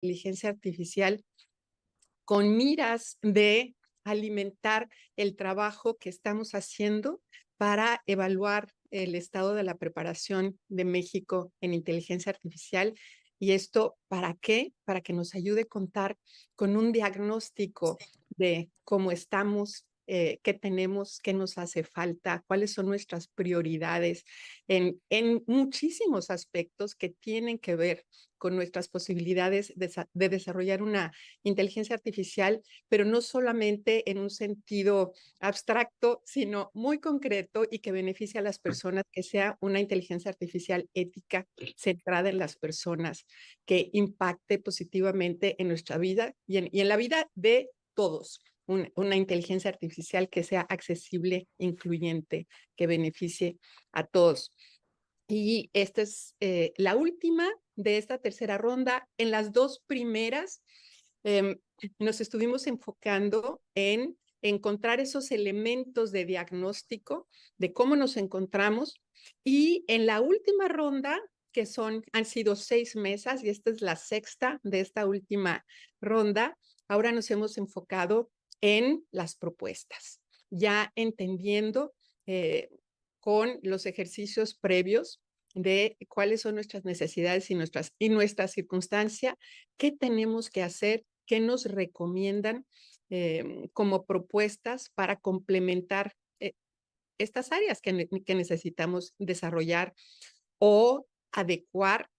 inteligencia artificial con miras de alimentar el trabajo que estamos haciendo para evaluar el estado de la preparación de México en inteligencia artificial. ¿Y esto para qué? Para que nos ayude a contar con un diagnóstico de cómo estamos, qué tenemos, qué nos hace falta, cuáles son nuestras prioridades en muchísimos aspectos que tienen que ver con nuestras posibilidades de desarrollar una inteligencia artificial, pero no solamente en un sentido abstracto, sino muy concreto y que beneficie a las personas, que sea una inteligencia artificial ética, centrada en las personas, que impacte positivamente en nuestra vida y en la vida de todos. Una inteligencia artificial que sea accesible, incluyente, que beneficie a todos. Y esta es la última de esta tercera ronda. En las dos primeras nos estuvimos enfocando en encontrar esos elementos de diagnóstico de cómo nos encontramos. Y en la última ronda, que han sido 6 mesas, y esta es la sexta de esta última ronda, ahora nos hemos enfocado en las propuestas, ya entendiendo con los ejercicios previos de cuáles son nuestras necesidades y nuestra circunstancia, qué tenemos que hacer, qué nos recomiendan como propuestas para complementar estas áreas que necesitamos desarrollar o adecuar.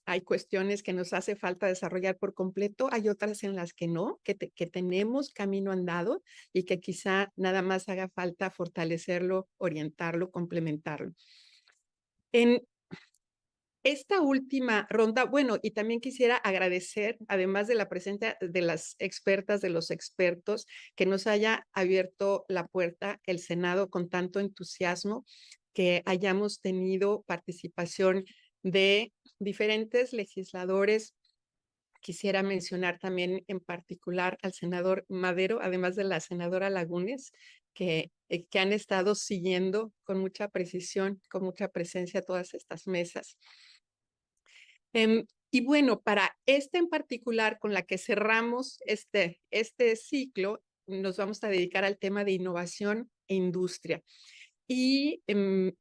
Hay cuestiones que nos hace falta desarrollar por completo, hay otras en las que no, que tenemos camino andado y que quizá nada más haga falta fortalecerlo, orientarlo, complementarlo. En esta última ronda, bueno, y también quisiera agradecer, además de la presencia de las expertas, de los expertos, que nos haya abierto la puerta el Senado con tanto entusiasmo, que hayamos tenido participación de diferentes legisladores. Quisiera mencionar también en particular al senador Madero, además de la senadora Lagunes, que han estado siguiendo con mucha precisión, con mucha presencia todas estas mesas. Y bueno, para esta en particular, con la que cerramos este ciclo, nos vamos a dedicar al tema de innovación e industria. Y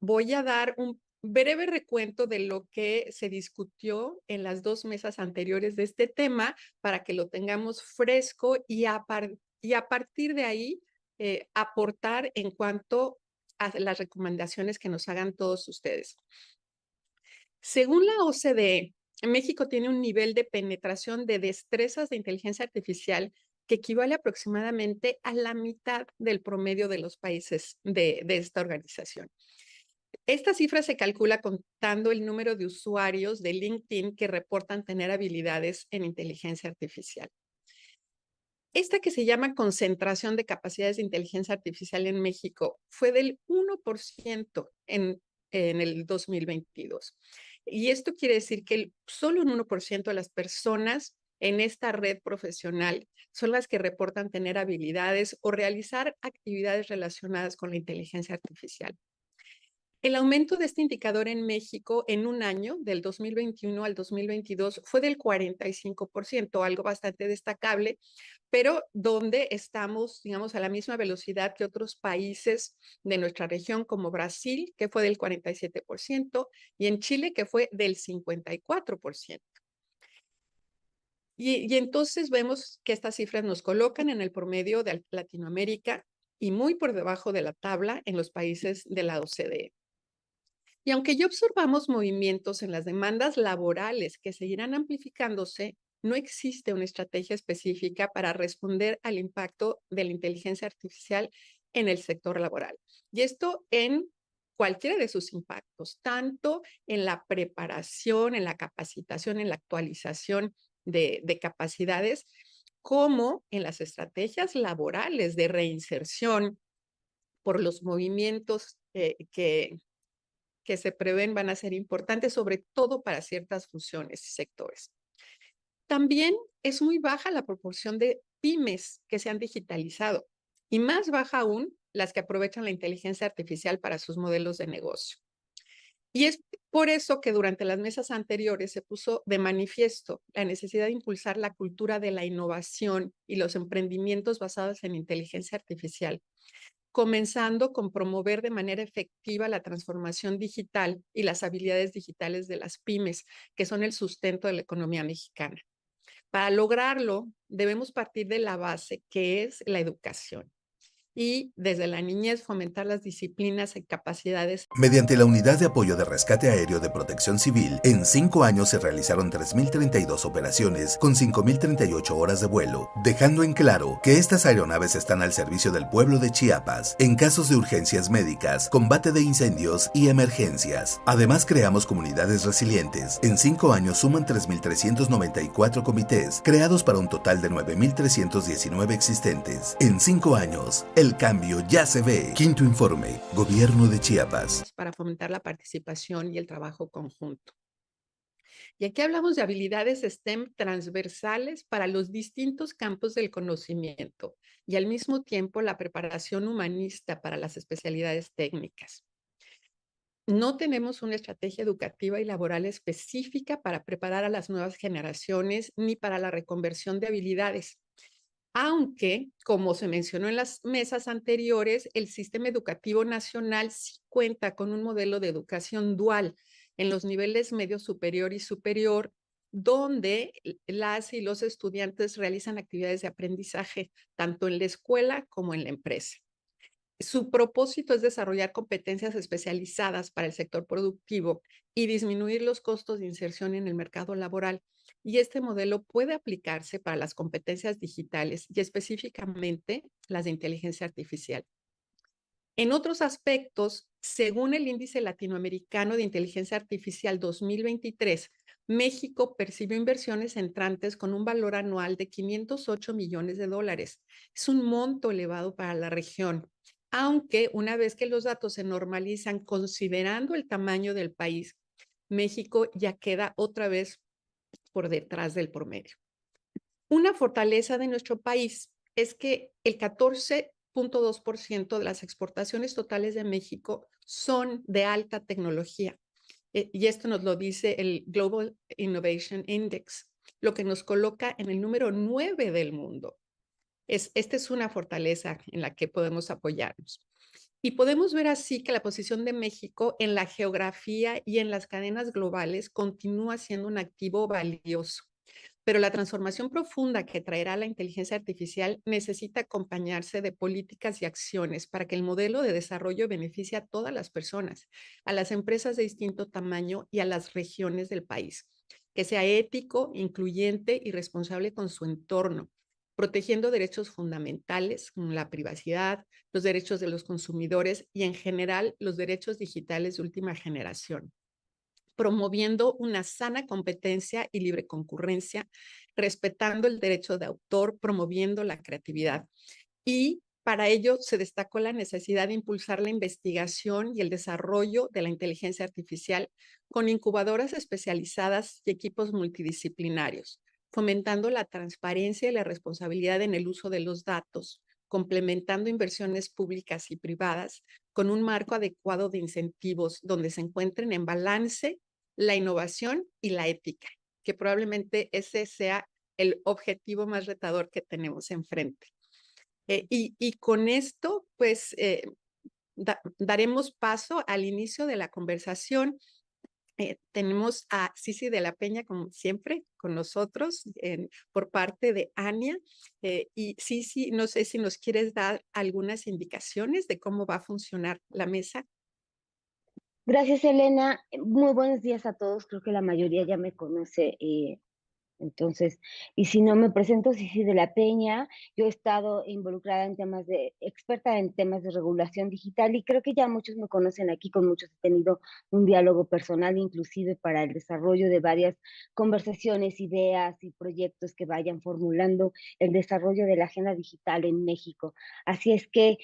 voy a dar un breve recuento de lo que se discutió en las 2 mesas anteriores de este tema para que lo tengamos fresco y a partir de ahí aportar en cuanto a las recomendaciones que nos hagan todos ustedes. Según la OCDE, México tiene un nivel de penetración de destrezas de inteligencia artificial que equivale aproximadamente a la mitad del promedio de los países de esta organización. Esta cifra se calcula contando el número de usuarios de LinkedIn que reportan tener habilidades en inteligencia artificial. Esta, que se llama concentración de capacidades de inteligencia artificial en México, fue del 1% en el 2022. Y esto quiere decir que solo un 1% de las personas en esta red profesional son las que reportan tener habilidades o realizar actividades relacionadas con la inteligencia artificial. El aumento de este indicador en México en un año, del 2021 al 2022, fue del 45%, algo bastante destacable, pero donde estamos, digamos, a la misma velocidad que otros países de nuestra región, como Brasil, que fue del 47%, y en Chile, que fue del 54%. Y entonces vemos que estas cifras nos colocan en el promedio de Latinoamérica y muy por debajo de la tabla en los países de la OCDE. Y aunque ya observamos movimientos en las demandas laborales que seguirán amplificándose, no existe una estrategia específica para responder al impacto de la inteligencia artificial en el sector laboral. Y esto en cualquiera de sus impactos, tanto en la preparación, en la capacitación, en la actualización de capacidades, como en las estrategias laborales de reinserción por los movimientos que se prevén van a ser importantes, sobre todo para ciertas funciones y sectores. También es muy baja la proporción de pymes que se han digitalizado y más baja aún las que aprovechan la inteligencia artificial para sus modelos de negocio. Y es por eso que durante las mesas anteriores se puso de manifiesto la necesidad de impulsar la cultura de la innovación y los emprendimientos basados en inteligencia artificial, comenzando con promover de manera efectiva la transformación digital y las habilidades digitales de las pymes, que son el sustento de la economía mexicana. Para lograrlo, debemos partir de la base, que es la educación, y desde la niñez fomentar las disciplinas y capacidades. Mediante la Unidad de Apoyo de Rescate Aéreo de Protección Civil, en 5 años se realizaron 3.032 operaciones con 5.038 horas de vuelo, dejando en claro que estas aeronaves están al servicio del pueblo de Chiapas en casos de urgencias médicas, combate de incendios y emergencias. Además, creamos comunidades resilientes. En 5 años suman 3.394 comités, creados para un total de 9.319 existentes. En 5 años, el cambio ya se ve. Quinto informe, Gobierno de Chiapas. Para fomentar la participación y el trabajo conjunto. Y aquí hablamos de habilidades STEM transversales para los distintos campos del conocimiento y al mismo tiempo la preparación humanista para las especialidades técnicas. No tenemos una estrategia educativa y laboral específica para preparar a las nuevas generaciones ni para la reconversión de habilidades. Aunque, como se mencionó en las mesas anteriores, el sistema educativo nacional sí cuenta con un modelo de educación dual en los niveles medio superior y superior, donde las y los estudiantes realizan actividades de aprendizaje tanto en la escuela como en la empresa. Su propósito es desarrollar competencias especializadas para el sector productivo y disminuir los costos de inserción en el mercado laboral. Y este modelo puede aplicarse para las competencias digitales y específicamente las de inteligencia artificial. En otros aspectos, según el Índice Latinoamericano de Inteligencia Artificial 2023, México percibió inversiones entrantes con un valor anual de $508 millones. Es un monto elevado para la región, aunque una vez que los datos se normalizan considerando el tamaño del país, México ya queda otra vez por detrás del promedio. Una fortaleza de nuestro país es que el 14.2% de las exportaciones totales de México son de alta tecnología. Y esto nos lo dice el Global Innovation Index, lo que nos coloca en el número 9 del mundo. Esta es una fortaleza en la que podemos apoyarnos. Y podemos ver así que la posición de México en la geografía y en las cadenas globales continúa siendo un activo valioso. Pero la transformación profunda que traerá la inteligencia artificial necesita acompañarse de políticas y acciones para que el modelo de desarrollo beneficie a todas las personas, a las empresas de distinto tamaño y a las regiones del país, que sea ético, incluyente y responsable con su entorno, protegiendo derechos fundamentales como la privacidad, los derechos de los consumidores y en general los derechos digitales de última generación, promoviendo una sana competencia y libre concurrencia, respetando el derecho de autor, promoviendo la creatividad. Y para ello se destacó la necesidad de impulsar la investigación y el desarrollo de la inteligencia artificial con incubadoras especializadas y equipos multidisciplinarios, fomentando la transparencia y la responsabilidad en el uso de los datos, complementando inversiones públicas y privadas con un marco adecuado de incentivos donde se encuentren en balance la innovación y la ética, que probablemente ese sea el objetivo más retador que tenemos enfrente. Y con esto, pues, daremos paso al inicio de la conversación. Tenemos a Sisi de la Peña, como siempre, con nosotros, por parte de Ania. Y Sisi, no sé si nos quieres dar algunas indicaciones de cómo va a funcionar la mesa. Gracias, Elena. Muy buenos días a todos. Creo que la mayoría ya me conoce. Entonces, y si no me presento, Cici de la Peña, yo he estado involucrada en experta en temas de regulación digital y creo que ya muchos me conocen aquí, con muchos he tenido un diálogo personal, inclusive para el desarrollo de varias conversaciones, ideas y proyectos que vayan formulando el desarrollo de la agenda digital en México. Así es que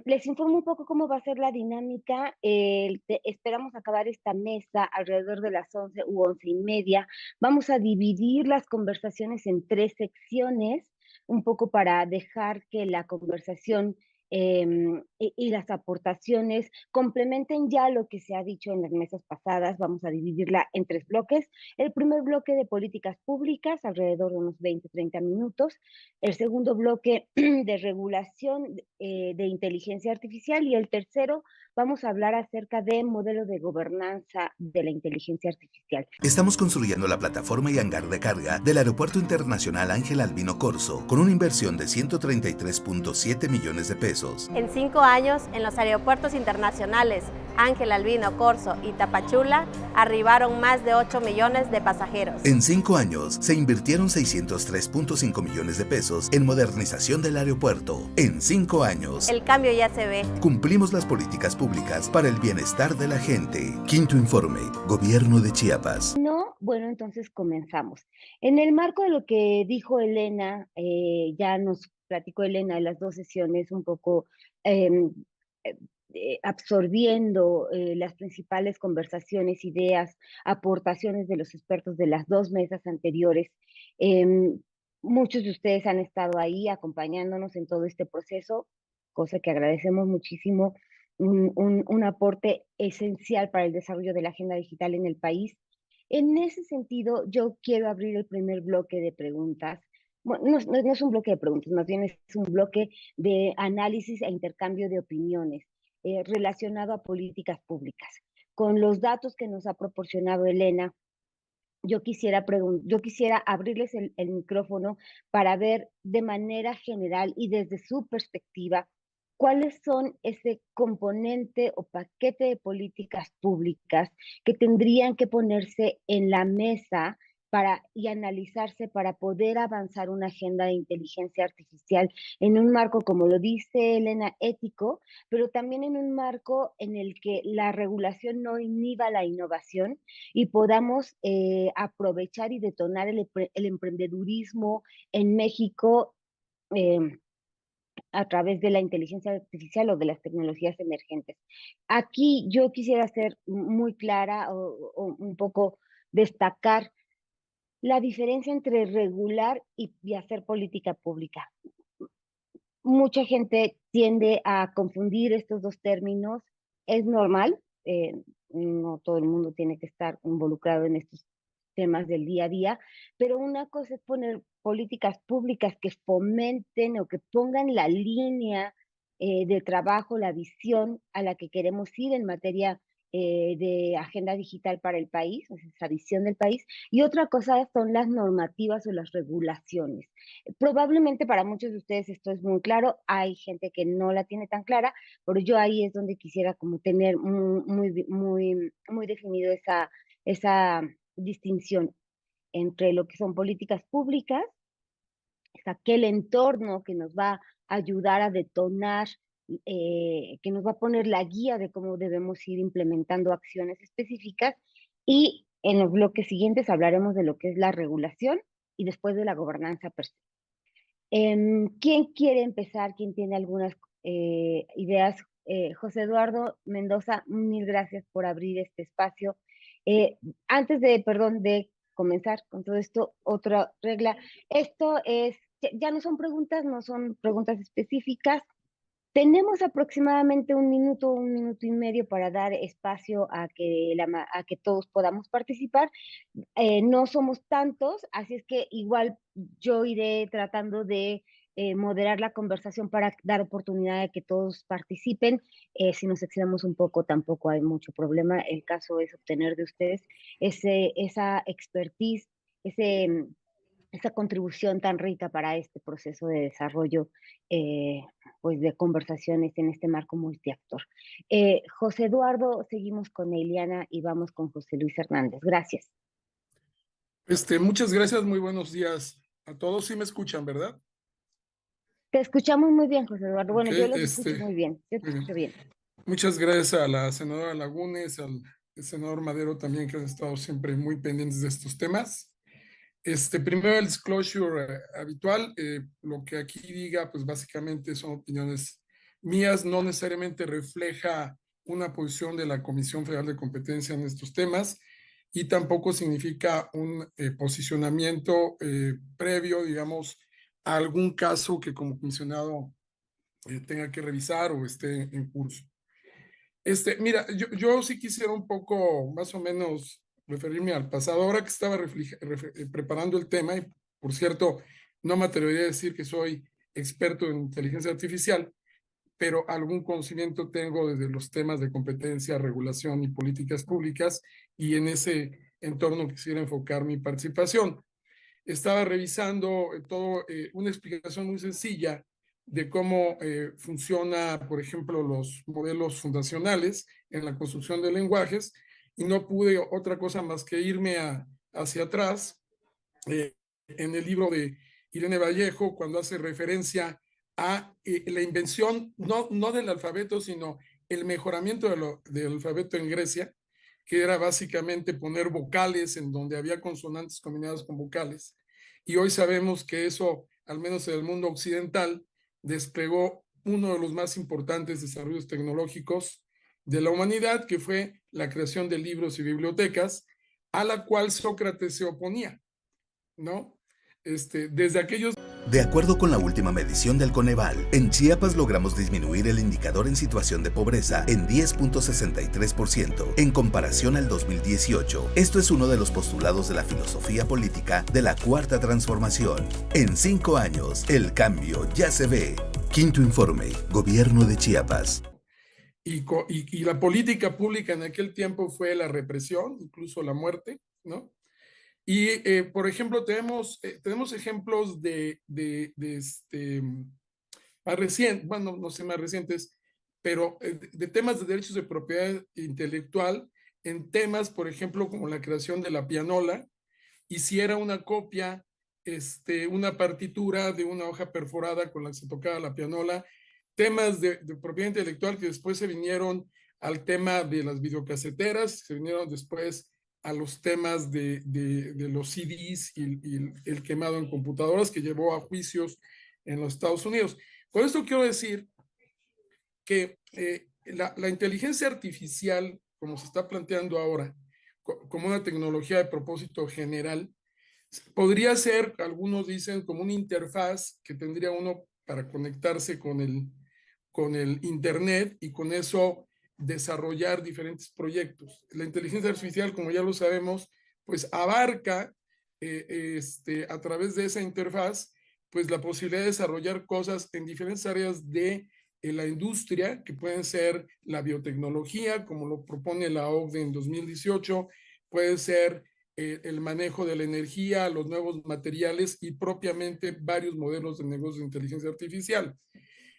les informo un poco cómo va a ser la dinámica. Esperamos acabar esta mesa alrededor de las 11 u 11:30. Vamos a dividir las conversaciones en 3 secciones, un poco para dejar que la conversación y las aportaciones complementen ya lo que se ha dicho en las mesas pasadas. Vamos a dividirla en 3 bloques. El primer bloque de políticas públicas, alrededor de unos 20, 30 minutos. El segundo bloque de regulación de inteligencia artificial. Y el tercero, vamos a hablar acerca de modelo de gobernanza de la inteligencia artificial. Estamos construyendo la plataforma y hangar de carga del Aeropuerto Internacional Ángel Albino Corzo con una inversión de 133.7 millones de pesos. En 5 años, en los aeropuertos internacionales Ángel Albino Corzo y Tapachula arribaron más de 8 millones de pasajeros. En 5 años se invirtieron 603.5 millones de pesos en modernización del aeropuerto. En 5 años, El cambio ya se ve. cumplimos las políticas públicas para el bienestar de la gente. Quinto informe, Gobierno de Chiapas. No, bueno, entonces comenzamos. En el marco de lo que dijo Elena, ya nos platicó Elena de las 2 sesiones, un poco em, absorbiendo las principales conversaciones, ideas, aportaciones de los expertos de las 2 mesas anteriores. Muchos de ustedes han estado ahí acompañándonos en todo este proceso, cosa que agradecemos muchísimo, un aporte esencial para el desarrollo de la agenda digital en el país. En ese sentido, yo quiero abrir el primer bloque de preguntas. Bueno, no es un bloque de preguntas, más bien es un bloque de análisis e intercambio de opiniones relacionado a políticas públicas. Con los datos que nos ha proporcionado Elena, yo quisiera abrirles el micrófono para ver de manera general y desde su perspectiva cuáles son ese componente o paquete de políticas públicas que tendrían que ponerse en la mesa y analizarse para poder avanzar una agenda de inteligencia artificial en un marco, como lo dice Elena, ético, pero también en un marco en el que la regulación no inhiba la innovación y podamos aprovechar y detonar el emprendedurismo en México a través de la inteligencia artificial o de las tecnologías emergentes. Aquí yo quisiera ser muy clara o un poco destacar la diferencia entre regular y hacer política pública. Mucha gente tiende a confundir estos 2 términos. Es normal, no todo el mundo tiene que estar involucrado en estos temas del día a día, pero una cosa es poner políticas públicas que fomenten o que pongan la línea de trabajo, la visión a la que queremos ir en materia de agenda digital para el país, o sea, esa visión del país, y otra cosa son las normativas o las regulaciones. Probablemente para muchos de ustedes esto es muy claro, hay gente que no la tiene tan clara, pero yo ahí es donde quisiera como tener muy definido esa distinción entre lo que son políticas públicas, es aquel entorno que nos va a ayudar a detonar, que nos va a poner la guía de cómo debemos ir implementando acciones específicas, y en los bloques siguientes hablaremos de lo que es la regulación y después de la gobernanza per se. ¿Quién quiere empezar? ¿Quién tiene algunas ideas? José Eduardo Mendoza, mil gracias por abrir este espacio. Antes de comenzar con todo esto, otra regla. Esto ya no son preguntas específicas. Tenemos aproximadamente un minuto y medio para dar espacio a que todos podamos participar. No somos tantos, así es que igual yo iré tratando de moderar la conversación para dar oportunidad de que todos participen. Si nos excedemos un poco, tampoco hay mucho problema. El caso es obtener de ustedes esa expertise, esa contribución tan rica para este proceso de desarrollo, pues de conversaciones en este marco multiactor. José Eduardo, seguimos con Eliana y vamos con José Luis Hernández. Gracias. Muchas gracias, muy buenos días a todos. Sí me escuchan, ¿verdad? Te escuchamos muy bien, José Eduardo. Bueno, Ok, yo los escucho muy bien. Yo te muy bien. escucho bien. Muchas gracias a la senadora Lagunes, al senador Madero también, que han estado siempre muy pendientes de estos temas. Primero el disclosure habitual, lo que aquí diga, pues básicamente son opiniones mías, no necesariamente refleja una posición de la Comisión Federal de Competencia en estos temas y tampoco significa un posicionamiento previo, digamos, a algún caso que como comisionado tenga que revisar o esté en curso. Mira, yo sí quisiera un poco, más o menos, referirme al pasado. Ahora que estaba preparando el tema, y por cierto, no me atrevería a decir que soy experto en inteligencia artificial, pero algún conocimiento tengo desde los temas de competencia, regulación y políticas públicas, y en ese entorno quisiera enfocar mi participación. Estaba revisando una explicación muy sencilla de cómo funciona, por ejemplo, los modelos fundacionales en la construcción de lenguajes, y no pude otra cosa más que irme hacia atrás en el libro de Irene Vallejo, cuando hace referencia a la invención, no del alfabeto, sino el mejoramiento del alfabeto en Grecia, que era básicamente poner vocales en donde había consonantes combinadas con vocales. Y hoy sabemos que eso, al menos en el mundo occidental, desplegó uno de los más importantes desarrollos tecnológicos de la humanidad, que fue la creación de libros y bibliotecas, a la cual Sócrates se oponía, ¿no? Desde aquellos... De acuerdo con la última medición del Coneval, en Chiapas logramos disminuir el indicador en situación de pobreza en 10.63% en comparación al 2018. Esto es uno de los postulados de la filosofía política de la Cuarta Transformación. En 5 años, el cambio ya se ve. Quinto informe, Gobierno de Chiapas. Y la política pública en aquel tiempo fue la represión, incluso la muerte, ¿no? Y, por ejemplo, tenemos ejemplos más recientes, bueno, no sé, más recientes, pero de temas de derechos de propiedad intelectual en temas, por ejemplo, como la creación de la pianola. Hiciera una copia, una partitura de una hoja perforada con la que se tocaba la pianola, temas de propiedad intelectual que después se vinieron al tema de las videocaseteras, se vinieron después a los temas de los CDs y el quemado en computadoras, que llevó a juicios en los Estados Unidos. Con esto quiero decir que la inteligencia artificial, como se está planteando ahora, como una tecnología de propósito general, podría ser, algunos dicen, como una interfaz que tendría uno para conectarse con el Internet, y con eso desarrollar diferentes proyectos. La inteligencia artificial, como ya lo sabemos, pues abarca a través de esa interfaz, pues la posibilidad de desarrollar cosas en diferentes áreas de la industria, que pueden ser la biotecnología, como lo propone la OCDE en 2018, puede ser el manejo de la energía, los nuevos materiales y propiamente varios modelos de negocio de inteligencia artificial.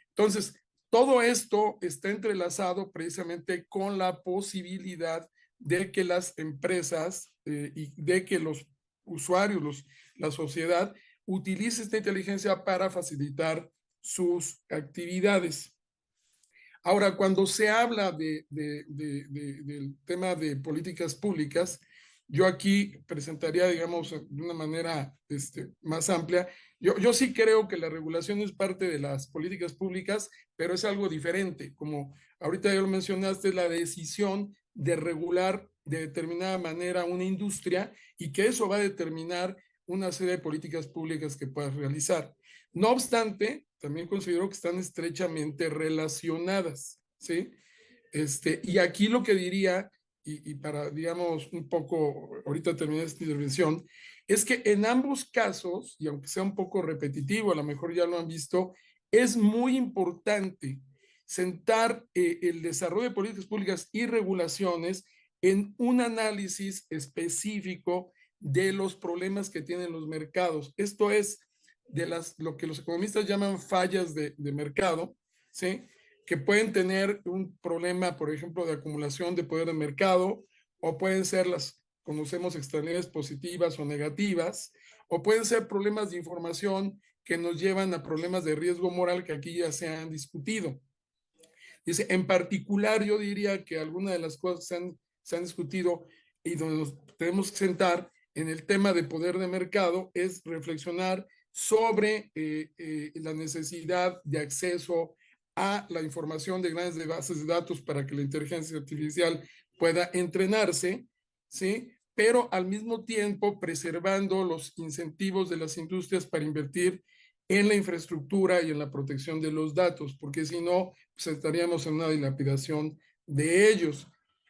Entonces, todo esto está entrelazado precisamente con la posibilidad de que las empresas y de que los usuarios, la sociedad, utilice esta inteligencia para facilitar sus actividades. Ahora, cuando se habla del tema de políticas públicas, yo aquí presentaría, digamos, de una manera más amplia. Yo sí creo que la regulación es parte de las políticas públicas, pero es algo diferente. Como ahorita ya lo mencionaste, la decisión de regular de determinada manera una industria, y que eso va a determinar una serie de políticas públicas que puedas realizar. No obstante, también considero que están estrechamente relacionadas, ¿sí? Y aquí lo que diría, y para, digamos, un poco, ahorita terminar esta intervención, es que en ambos casos, y aunque sea un poco repetitivo, a lo mejor ya lo han visto, es muy importante sentar el desarrollo de políticas públicas y regulaciones en un análisis específico de los problemas que tienen los mercados. Esto es lo que los economistas llaman fallas de mercado, ¿sí? Que pueden tener un problema, por ejemplo, de acumulación de poder de mercado, o pueden ser conocemos externalidades positivas o negativas, o pueden ser problemas de información que nos llevan a problemas de riesgo moral que aquí ya se han discutido. Dice, en particular, yo diría que algunas de las cosas que se han discutido y donde nos tenemos que sentar en el tema de poder de mercado es reflexionar sobre la necesidad de acceso a la información de grandes bases de datos para que la inteligencia artificial pueda entrenarse, ¿sí? Pero al mismo tiempo preservando los incentivos de las industrias para invertir en la infraestructura y en la protección de los datos, porque si no, pues estaríamos en una dilapidación de ellos.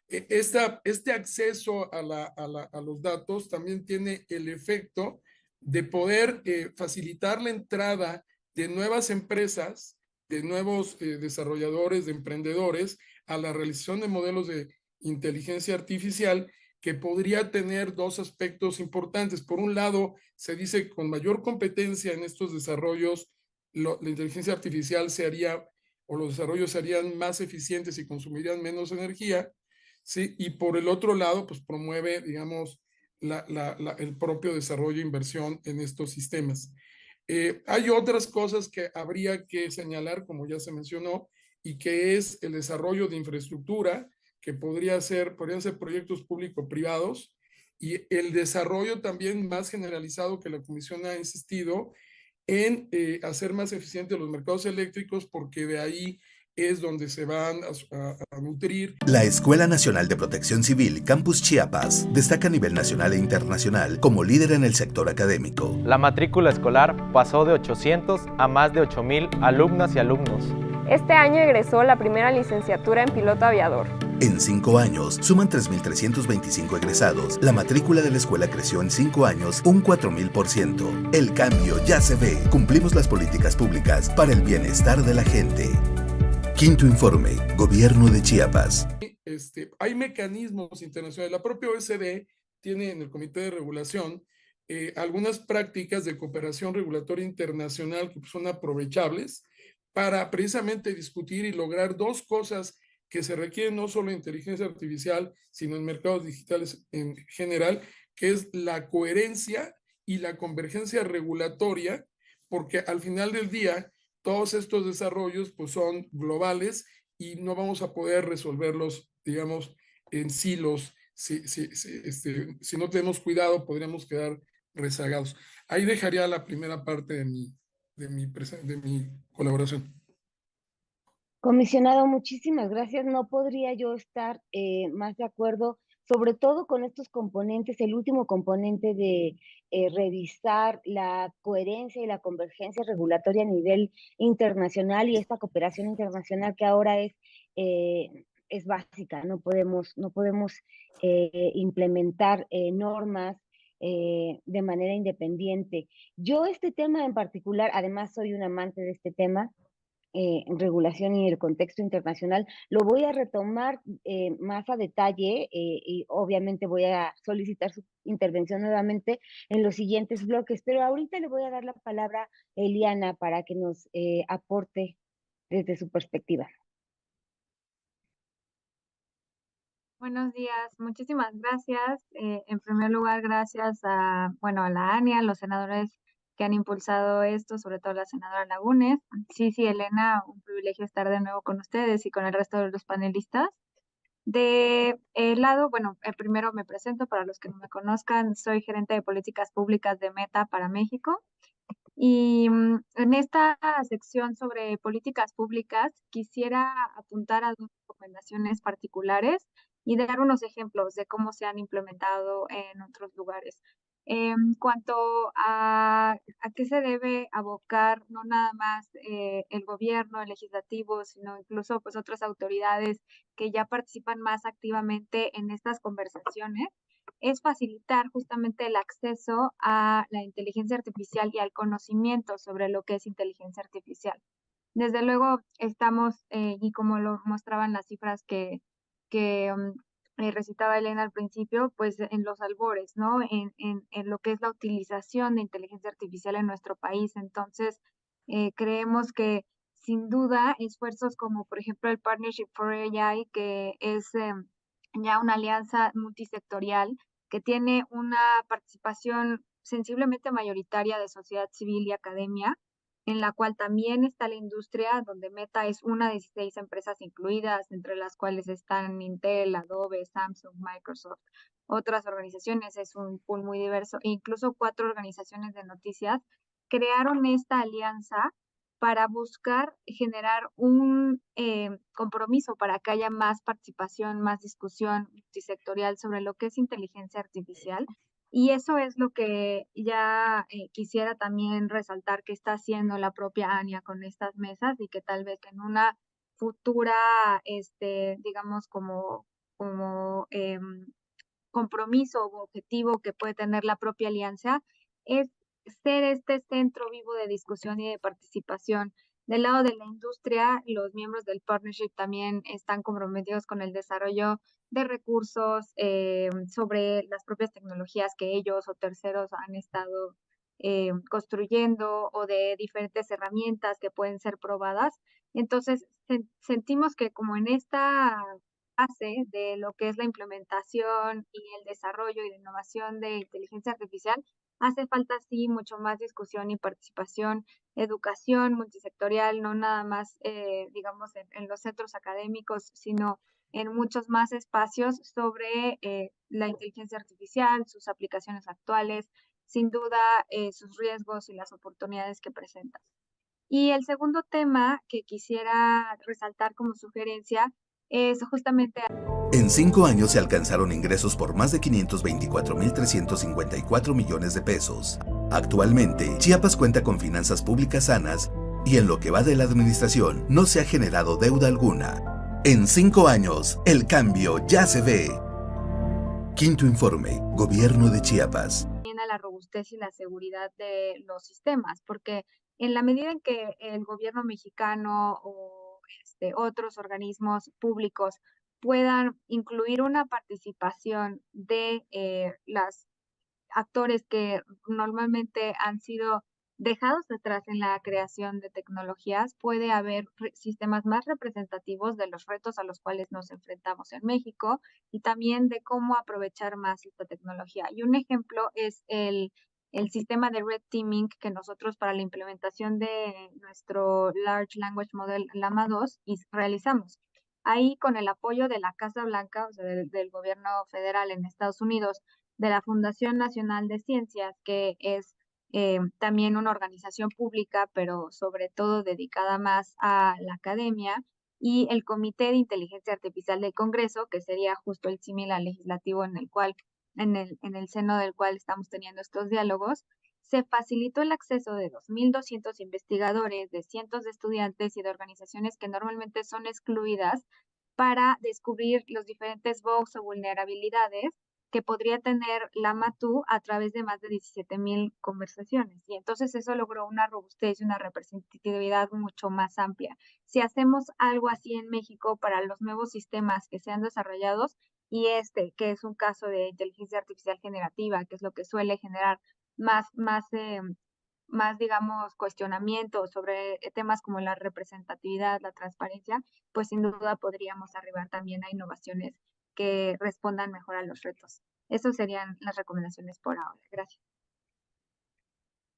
Este acceso a los datos también tiene el efecto de poder facilitar la entrada de nuevas empresas, de nuevos desarrolladores, de emprendedores, a la realización de modelos de inteligencia artificial, que podría tener dos aspectos importantes. Por un lado, se dice que con mayor competencia en estos desarrollos, la inteligencia artificial se haría, o los desarrollos serían más eficientes y consumirían menos energía, ¿sí? Y por el otro lado, pues promueve, digamos, el propio desarrollo e inversión en estos sistemas. Hay otras cosas que habría que señalar, como ya se mencionó, y que es el desarrollo de infraestructura, que podrían ser proyectos público-privados, y el desarrollo también más generalizado que la Comisión ha insistido en hacer más eficientes los mercados eléctricos, porque de ahí es donde se van a nutrir. La Escuela Nacional de Protección Civil Campus Chiapas destaca a nivel nacional e internacional como líder en el sector académico. La matrícula escolar pasó de 800 a más de 8,000 alumnas y alumnos. Este año egresó la primera licenciatura en piloto aviador. En 5 años, suman 3.325 egresados. La matrícula de la escuela creció en 5 años un 4,000%. El cambio ya se ve. Cumplimos las políticas públicas para el bienestar de la gente. Quinto informe, Gobierno de Chiapas. Hay mecanismos internacionales. La propia OECD tiene en el Comité de Regulación algunas prácticas de cooperación regulatoria internacional que son aprovechables para precisamente discutir y lograr dos cosas que se requieren no solo en inteligencia artificial, sino en mercados digitales en general, que es la coherencia y la convergencia regulatoria, porque al final del día todos estos desarrollos pues son globales y no vamos a poder resolverlos, digamos, en silos. Si no tenemos cuidado, podríamos quedar rezagados. Ahí dejaría la primera parte de mi colaboración. Comisionado, muchísimas gracias. No podría yo estar más de acuerdo, sobre todo con estos componentes, el último componente de revisar la coherencia y la convergencia regulatoria a nivel internacional y esta cooperación internacional que ahora es básica. No podemos implementar normas de manera independiente. Yo este tema en particular, además soy un amante de este tema, regulación y el contexto internacional, lo voy a retomar más a detalle y obviamente voy a solicitar su intervención nuevamente en los siguientes bloques, pero ahorita le voy a dar la palabra a Eliana para que nos aporte desde su perspectiva. Buenos días, muchísimas gracias. En primer lugar, gracias a la ANIA, a los senadores que han impulsado esto, sobre todo la senadora Lagunes. Sí, Elena, un privilegio estar de nuevo con ustedes y con el resto de los panelistas. De lado, primero me presento para los que no me conozcan, soy gerente de políticas públicas de Meta para México. Y en esta sección sobre políticas públicas quisiera apuntar a dos recomendaciones particulares y dar unos ejemplos de cómo se han implementado en otros lugares. En cuanto a qué se debe abocar no nada más el gobierno, el legislativo, sino incluso pues otras autoridades que ya participan más activamente en estas conversaciones, es facilitar justamente el acceso a la inteligencia artificial y al conocimiento sobre lo que es inteligencia artificial. Desde luego estamos, y como lo mostraban las cifras que recitaba Elena al principio, pues en los albores, ¿no? En lo que es la utilización de inteligencia artificial en nuestro país. Entonces, creemos que sin duda esfuerzos como por ejemplo el Partnership for AI, que es ya una alianza multisectorial que tiene una participación sensiblemente mayoritaria de sociedad civil y academia, en la cual también está la industria, donde Meta es una de 16 empresas incluidas, entre las cuales están Intel, Adobe, Samsung, Microsoft, otras organizaciones, es un pool muy diverso, e incluso 4 organizaciones de noticias crearon esta alianza para buscar generar un compromiso para que haya más participación, más discusión multisectorial sobre lo que es inteligencia artificial Y eso es lo que ya quisiera también resaltar que está haciendo la propia ANIA con estas mesas y que tal vez en una futura, digamos, como compromiso u objetivo que puede tener la propia alianza, es ser este centro vivo de discusión y de participación. Del lado de la industria, los miembros del partnership también están comprometidos con el desarrollo de recursos sobre las propias tecnologías que ellos o terceros han estado construyendo, o de diferentes herramientas que pueden ser probadas. Entonces, sentimos que como en esta fase de lo que es la implementación y el desarrollo y la innovación de inteligencia artificial, hace falta sí mucho más discusión y participación, educación multisectorial, no nada más, digamos, en los centros académicos, sino en muchos más espacios sobre la inteligencia artificial, sus aplicaciones actuales, sin duda sus riesgos y las oportunidades que presenta. Y el segundo tema que quisiera resaltar como sugerencia es justamente... En 5 años se alcanzaron ingresos por más de 524.354 millones de pesos. Actualmente, Chiapas cuenta con finanzas públicas sanas y en lo que va de la administración no se ha generado deuda alguna. En 5 años, el cambio ya se ve. Quinto informe, Gobierno de Chiapas. A la robustez y la seguridad de los sistemas, porque en la medida en que el gobierno mexicano o otros organismos públicos puedan incluir una participación de los actores que normalmente han sido dejados detrás en la creación de tecnologías, puede haber sistemas más representativos de los retos a los cuales nos enfrentamos en México y también de cómo aprovechar más esta tecnología. Y un ejemplo es el sistema de Red Teaming que nosotros para la implementación de nuestro Large Language Model Llama 2 realizamos. Ahí con el apoyo de la Casa Blanca, o sea, del gobierno federal en Estados Unidos, de la Fundación Nacional de Ciencias, que es también una organización pública, pero sobre todo dedicada más a la academia, y el Comité de Inteligencia Artificial del Congreso, que sería justo el símil al legislativo en el seno del cual estamos teniendo estos diálogos. Se facilitó el acceso de 2.200 investigadores, de cientos de estudiantes y de organizaciones que normalmente son excluidas para descubrir los diferentes bugs o vulnerabilidades que podría tener la MATU a través de más de 17,000 conversaciones. Y entonces eso logró una robustez y una representatividad mucho más amplia. Si hacemos algo así en México para los nuevos sistemas que sean desarrollados, y que es un caso de inteligencia artificial generativa, que es lo que suele generar más digamos, cuestionamiento sobre temas como la representatividad, la transparencia, pues sin duda podríamos arribar también a innovaciones que respondan mejor a los retos. Esas serían las recomendaciones por ahora. Gracias.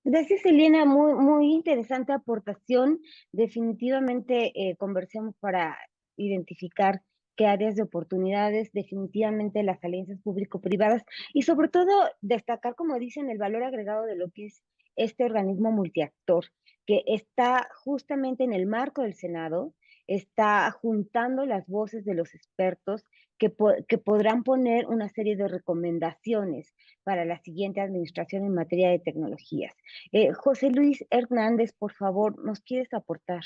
Gracias, Elena. Muy, muy interesante aportación. Definitivamente conversemos para identificar qué áreas de oportunidades, definitivamente las alianzas público-privadas y sobre todo destacar, como dicen, el valor agregado de lo que es este organismo multiactor, que está justamente en el marco del Senado, está juntando las voces de los expertos que podrán poner una serie de recomendaciones para la siguiente administración en materia de tecnologías. José Luis Hernández, por favor, ¿nos quieres aportar?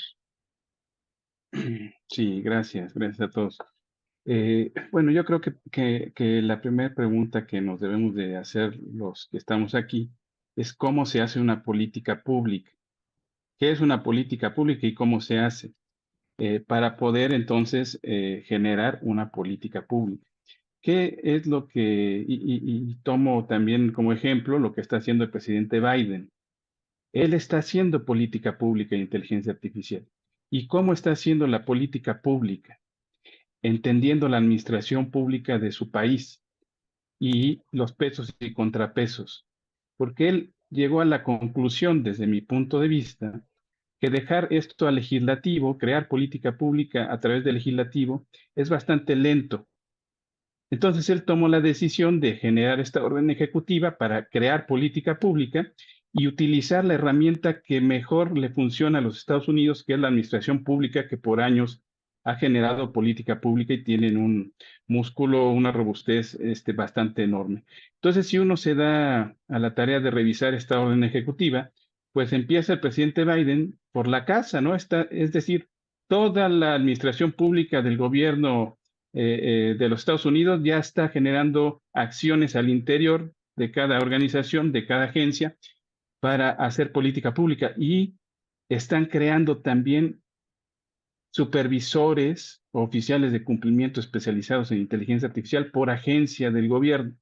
Sí, gracias a todos. Bueno, yo creo que la primera pregunta que nos debemos de hacer los que estamos aquí es cómo se hace una política pública. ¿Qué es una política pública y cómo se hace? Para poder entonces generar una política pública. ¿Qué es lo que, y tomo también como ejemplo lo que está haciendo el presidente Biden? Él está haciendo política pública de inteligencia artificial. ¿Y cómo está haciendo la política pública? Entendiendo la administración pública de su país y los pesos y contrapesos. Porque él llegó a la conclusión, desde mi punto de vista, que dejar esto al legislativo, crear política pública a través del legislativo, es bastante lento. Entonces él tomó la decisión de generar esta orden ejecutiva para crear política pública y utilizar la herramienta que mejor le funciona a los Estados Unidos, que es la administración pública, que por años ha generado política pública y tienen un músculo, una robustez bastante enorme. Entonces, si uno se da a la tarea de revisar esta orden ejecutiva, pues empieza el presidente Biden por la casa, ¿no? Es decir, toda la administración pública del gobierno de los Estados Unidos ya está generando acciones al interior de cada organización, de cada agencia, para hacer política pública y están creando también supervisores o oficiales de cumplimiento especializados en inteligencia artificial por agencia del gobierno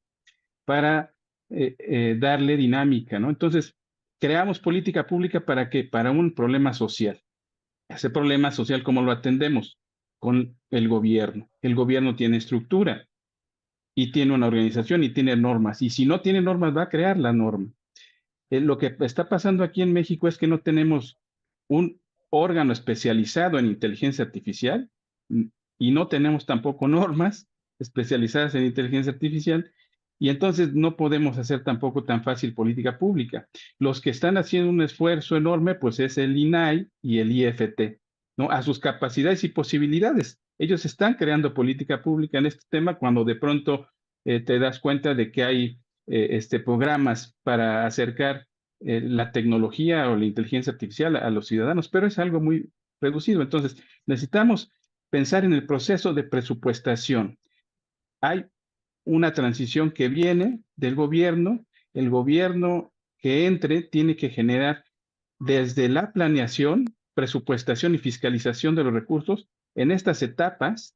para darle dinámica, ¿no? Entonces, creamos política pública para qué? Para un problema social. Ese problema social, ¿cómo lo atendemos? Con el gobierno. El gobierno tiene estructura y tiene una organización y tiene normas. Y si no tiene normas, va a crear la norma. Lo que está pasando aquí en México es que no tenemos un órgano especializado en inteligencia artificial y no tenemos tampoco normas especializadas en inteligencia artificial y entonces no podemos hacer tampoco tan fácil política pública. Los que están haciendo un esfuerzo enorme, pues es el INAI y el IFT, ¿no? A sus capacidades y posibilidades. Ellos están creando política pública en este tema cuando de pronto te das cuenta de que hay programas para acercar la tecnología o la inteligencia artificial a los ciudadanos, pero es algo muy reducido. Entonces, necesitamos pensar en el proceso de presupuestación. Hay una transición que viene del gobierno, el gobierno que entre tiene que generar desde la planeación, presupuestación y fiscalización de los recursos en estas etapas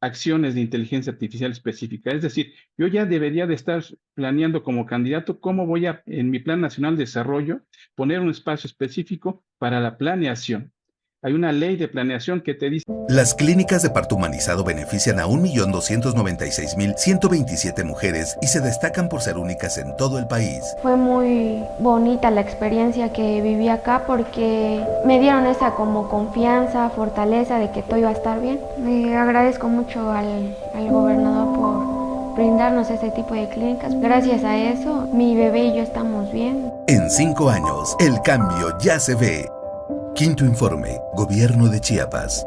acciones de inteligencia artificial específica. Es decir, yo ya debería de estar planeando como candidato cómo voy a, en mi Plan Nacional de Desarrollo, poner un espacio específico para la planeación. Hay una ley de planeación que te dice... Las clínicas de parto humanizado benefician a 1.296.127 mujeres y se destacan por ser únicas en todo el país. Fue muy bonita la experiencia que viví acá porque me dieron esa como confianza, fortaleza de que todo iba a estar bien. Me agradezco mucho al gobernador por brindarnos ese tipo de clínicas. Gracias a eso, mi bebé y yo estamos bien. En 5 años, el cambio ya se ve. Quinto informe, Gobierno de Chiapas.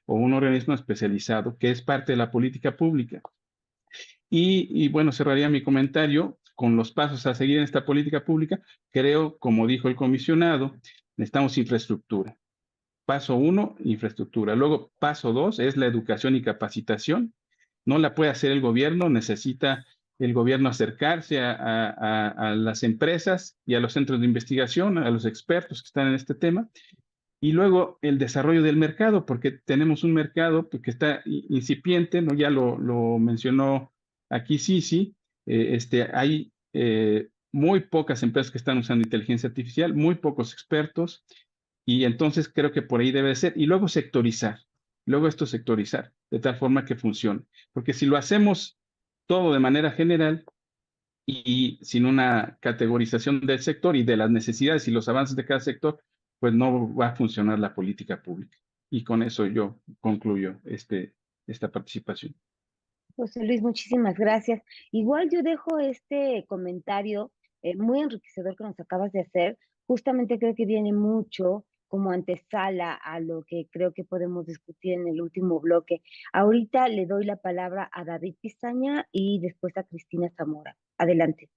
O un organismo especializado que es parte de la política pública. Y bueno, cerraría mi comentario con los pasos a seguir en esta política pública. Creo, como dijo el comisionado, necesitamos infraestructura. Paso 1, infraestructura. Luego, paso 2 es la educación y capacitación. No la puede hacer el gobierno, necesita el gobierno acercarse a las empresas y a los centros de investigación, a los expertos que están en este tema. Y luego el desarrollo del mercado, porque tenemos un mercado que está incipiente, ¿no? Ya lo mencionó aquí Sisi, hay muy pocas empresas que están usando inteligencia artificial, muy pocos expertos, y entonces creo que por ahí debe ser. Y luego sectorizar, de tal forma que funcione. Porque si lo hacemos todo de manera general y sin una categorización del sector y de las necesidades y los avances de cada sector, pues no va a funcionar la política pública. Y con eso yo concluyo esta participación. José Luis, muchísimas gracias. Igual yo dejo este comentario muy enriquecedor que nos acabas de hacer. Justamente creo que viene mucho como antesala a lo que creo que podemos discutir en el último bloque. Ahorita le doy la palabra a David Pizaña y después a Cristina Zamora. Adelante.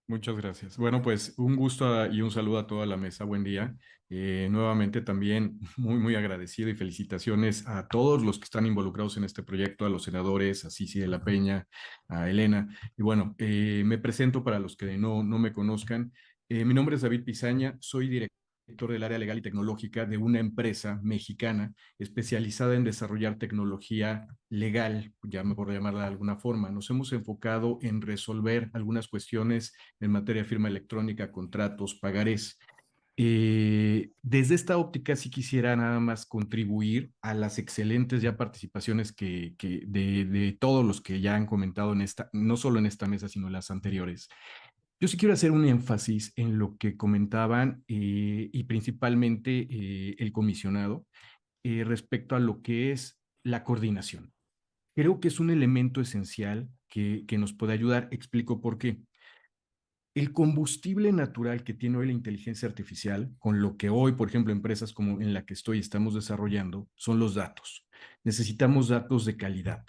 Muchas gracias. Bueno, pues un gusto y un saludo a toda la mesa. Buen día. Nuevamente también muy agradecido y felicitaciones a todos los que están involucrados en este proyecto, a los senadores, a Sisi de la Peña, a Elena. Y bueno, me presento para los que no me conozcan. Mi nombre es David Pizaña, soy director del área legal y tecnológica de una empresa mexicana especializada en desarrollar tecnología legal, ya mejor llamarla de alguna forma. Nos hemos enfocado en resolver algunas cuestiones en materia de firma electrónica, contratos, pagarés. Desde esta óptica sí quisiera nada más contribuir a las excelentes ya participaciones de todos los que ya han comentado no solo en esta mesa, sino en las anteriores. Yo sí quiero hacer un énfasis en lo que comentaban y principalmente el comisionado respecto a lo que es la coordinación. Creo que es un elemento esencial que nos puede ayudar. Explico por qué. El combustible natural que tiene hoy la inteligencia artificial, con lo que hoy, por ejemplo, empresas como en la que estoy estamos desarrollando, son los datos. Necesitamos datos de calidad.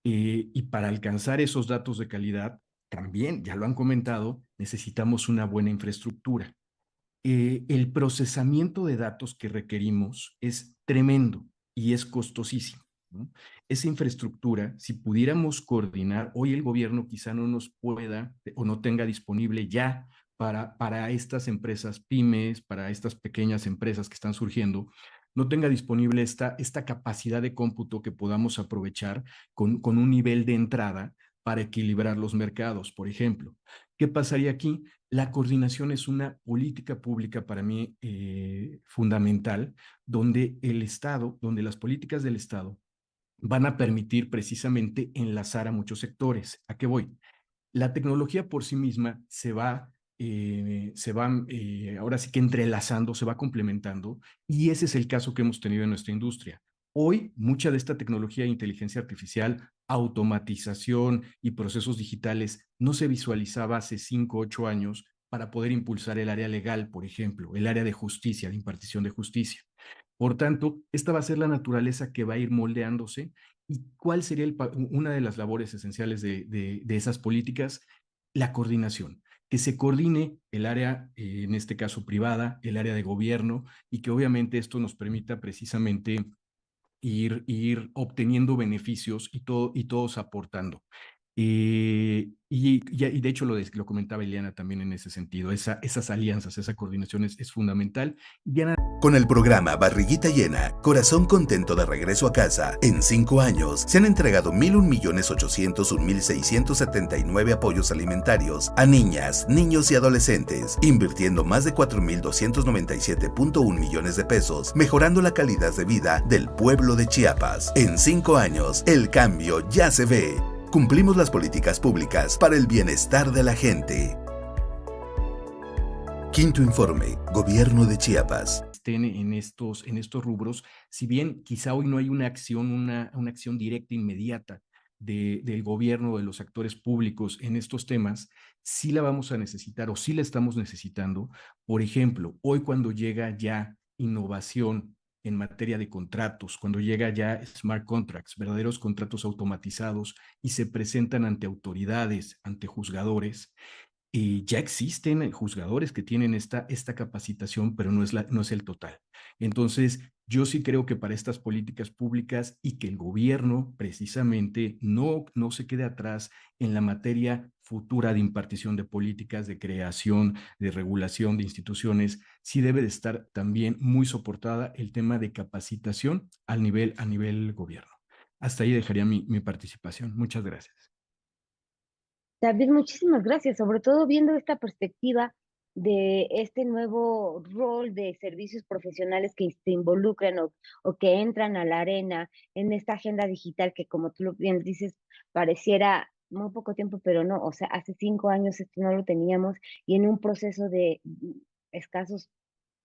Y para alcanzar esos datos de calidad, también, ya lo han comentado, necesitamos una buena infraestructura. El procesamiento de datos que requerimos es tremendo y es costosísimo, ¿no? Esa infraestructura, si pudiéramos coordinar, hoy el gobierno quizá no nos pueda o no tenga disponible ya para estas empresas pymes, para estas pequeñas empresas que están surgiendo, no tenga disponible esta capacidad de cómputo que podamos aprovechar con un nivel de entrada para equilibrar los mercados, por ejemplo. ¿Qué pasaría aquí? La coordinación es una política pública para mí fundamental, donde el Estado, donde las políticas del Estado van a permitir precisamente enlazar a muchos sectores. ¿A qué voy? La tecnología por sí misma se va ahora sí que entrelazando, se va complementando, y ese es el caso que hemos tenido en nuestra industria. Hoy, mucha de esta tecnología de inteligencia artificial, automatización y procesos digitales no se visualizaba hace 5 o 8 años para poder impulsar el área legal, por ejemplo, el área de justicia, de impartición de justicia. Por tanto, esta va a ser la naturaleza que va a ir moldeándose. ¿Y cuál sería una de las labores esenciales de esas políticas? La coordinación. Que se coordine el área, en este caso privada, el área de gobierno, y que obviamente esto nos permita precisamente ir obteniendo beneficios y todos aportando. Y de hecho lo comentaba Ileana también en ese sentido, esas alianzas, esa coordinación es fundamental. Con el programa Barriguita Llena, Corazón Contento de Regreso a Casa, en 5 años se han entregado 1.801.679 apoyos alimentarios a niñas, niños y adolescentes, invirtiendo más de 4.297.1 millones de pesos, mejorando la calidad de vida del pueblo de Chiapas. En 5 años, el cambio ya se ve. Cumplimos las políticas públicas para el bienestar de la gente. Quinto informe, Gobierno de Chiapas. En estos rubros, si bien quizá hoy no hay una acción directa, inmediata del gobierno, de los actores públicos en estos temas, sí la vamos a necesitar o sí la estamos necesitando. Por ejemplo, hoy cuando llega ya innovación en materia de contratos, cuando llega ya smart contracts, verdaderos contratos automatizados y se presentan ante autoridades, ante juzgadores, ya existen juzgadores que tienen esta capacitación, pero no es el total. Entonces, yo sí creo que para estas políticas públicas y que el gobierno precisamente no se quede atrás en la materia futura de impartición de políticas, de creación, de regulación de instituciones, sí debe de estar también muy soportada el tema de capacitación a nivel gobierno. Hasta ahí dejaría mi participación. Muchas gracias. David, muchísimas gracias, sobre todo viendo esta perspectiva de este nuevo rol de servicios profesionales que se involucran o que entran a la arena en esta agenda digital que, como tú bien dices, pareciera muy poco tiempo, pero no, o sea, hace 5 años esto no lo teníamos y en un proceso de escasos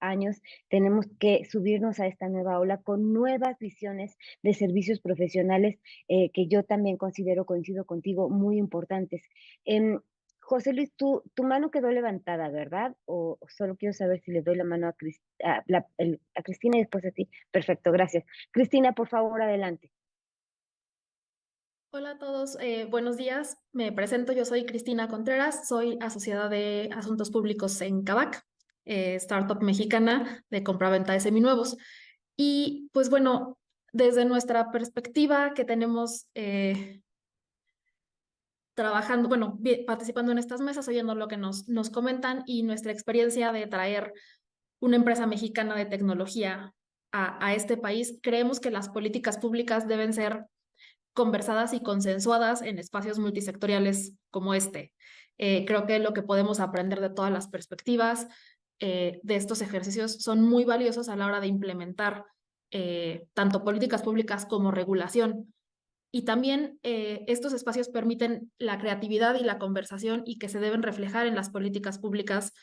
años tenemos que subirnos a esta nueva ola con nuevas visiones de servicios profesionales que yo también coincido contigo, muy importantes. José Luis, tu mano quedó levantada, ¿verdad? O solo quiero saber si le doy la mano a Cristina y después a ti. Perfecto, gracias. Cristina, por favor, adelante. Hola a todos, buenos días. Me presento, yo soy Cristina Contreras, soy asociada de Asuntos Públicos en Kavak, startup mexicana de compraventa de seminuevos. Y pues bueno, desde nuestra perspectiva que tenemos trabajando, bueno, participando en estas mesas, oyendo lo que nos comentan y nuestra experiencia de traer una empresa mexicana de tecnología a este país, creemos que las políticas públicas deben ser conversadas y consensuadas en espacios multisectoriales como este. Creo que lo que podemos aprender de todas las perspectivas de estos ejercicios son muy valiosos a la hora de implementar tanto políticas públicas como regulación. Y también estos espacios permiten la creatividad y la conversación y que se deben reflejar en las políticas públicas.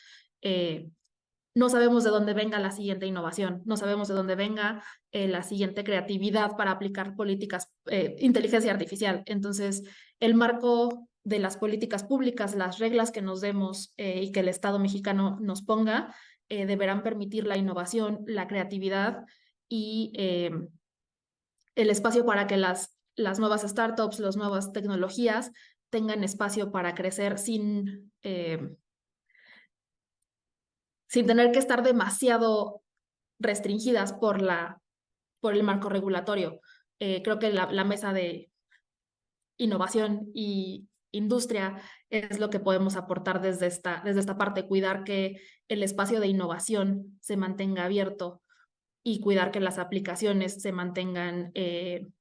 No sabemos de dónde venga la siguiente innovación, no sabemos de dónde venga la siguiente creatividad para aplicar políticas, inteligencia artificial. Entonces, el marco de las políticas públicas, las reglas que nos demos y que el Estado mexicano nos ponga, deberán permitir la innovación, la creatividad y el espacio para que las nuevas startups, las nuevas tecnologías tengan espacio para crecer sin tener que estar demasiado restringidas por el marco regulatorio. Creo que la mesa de innovación y industria es lo que podemos aportar desde esta parte, cuidar que el espacio de innovación se mantenga abierto y cuidar que las aplicaciones se mantengan en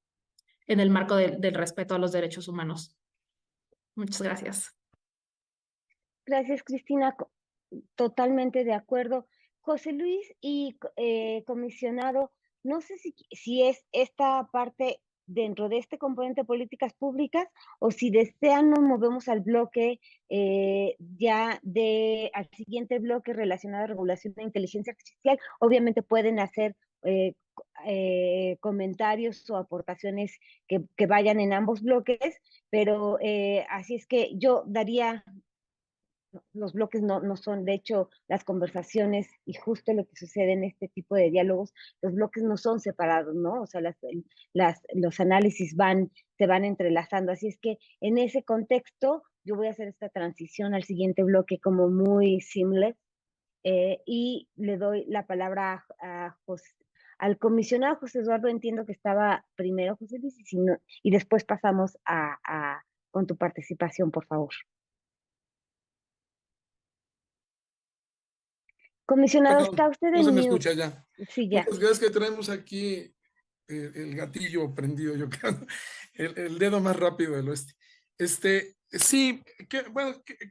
el marco del respeto a los derechos humanos. Muchas gracias. Gracias, Cristina. Totalmente de acuerdo. José Luis y comisionado, no sé si es esta parte dentro de este componente de políticas públicas o si desean nos movemos al bloque al siguiente bloque relacionado a regulación de inteligencia artificial. Obviamente pueden hacer comentarios o aportaciones que vayan en ambos bloques, pero así es que yo daría... Los bloques no son, de hecho, las conversaciones y justo lo que sucede en este tipo de diálogos, los bloques no son separados, ¿no? O sea, los análisis se van entrelazando. Así es que en ese contexto, yo voy a hacer esta transición al siguiente bloque como muy seamless y le doy la palabra al comisionado José Eduardo. Entiendo que estaba primero José Luis y después pasamos con tu participación, por favor. Comisionado, ¿está usted en no se me mute? escucha ya. Sí, ya. Pues es que tenemos aquí el gatillo prendido, yo creo, el dedo más rápido del oeste. Sí,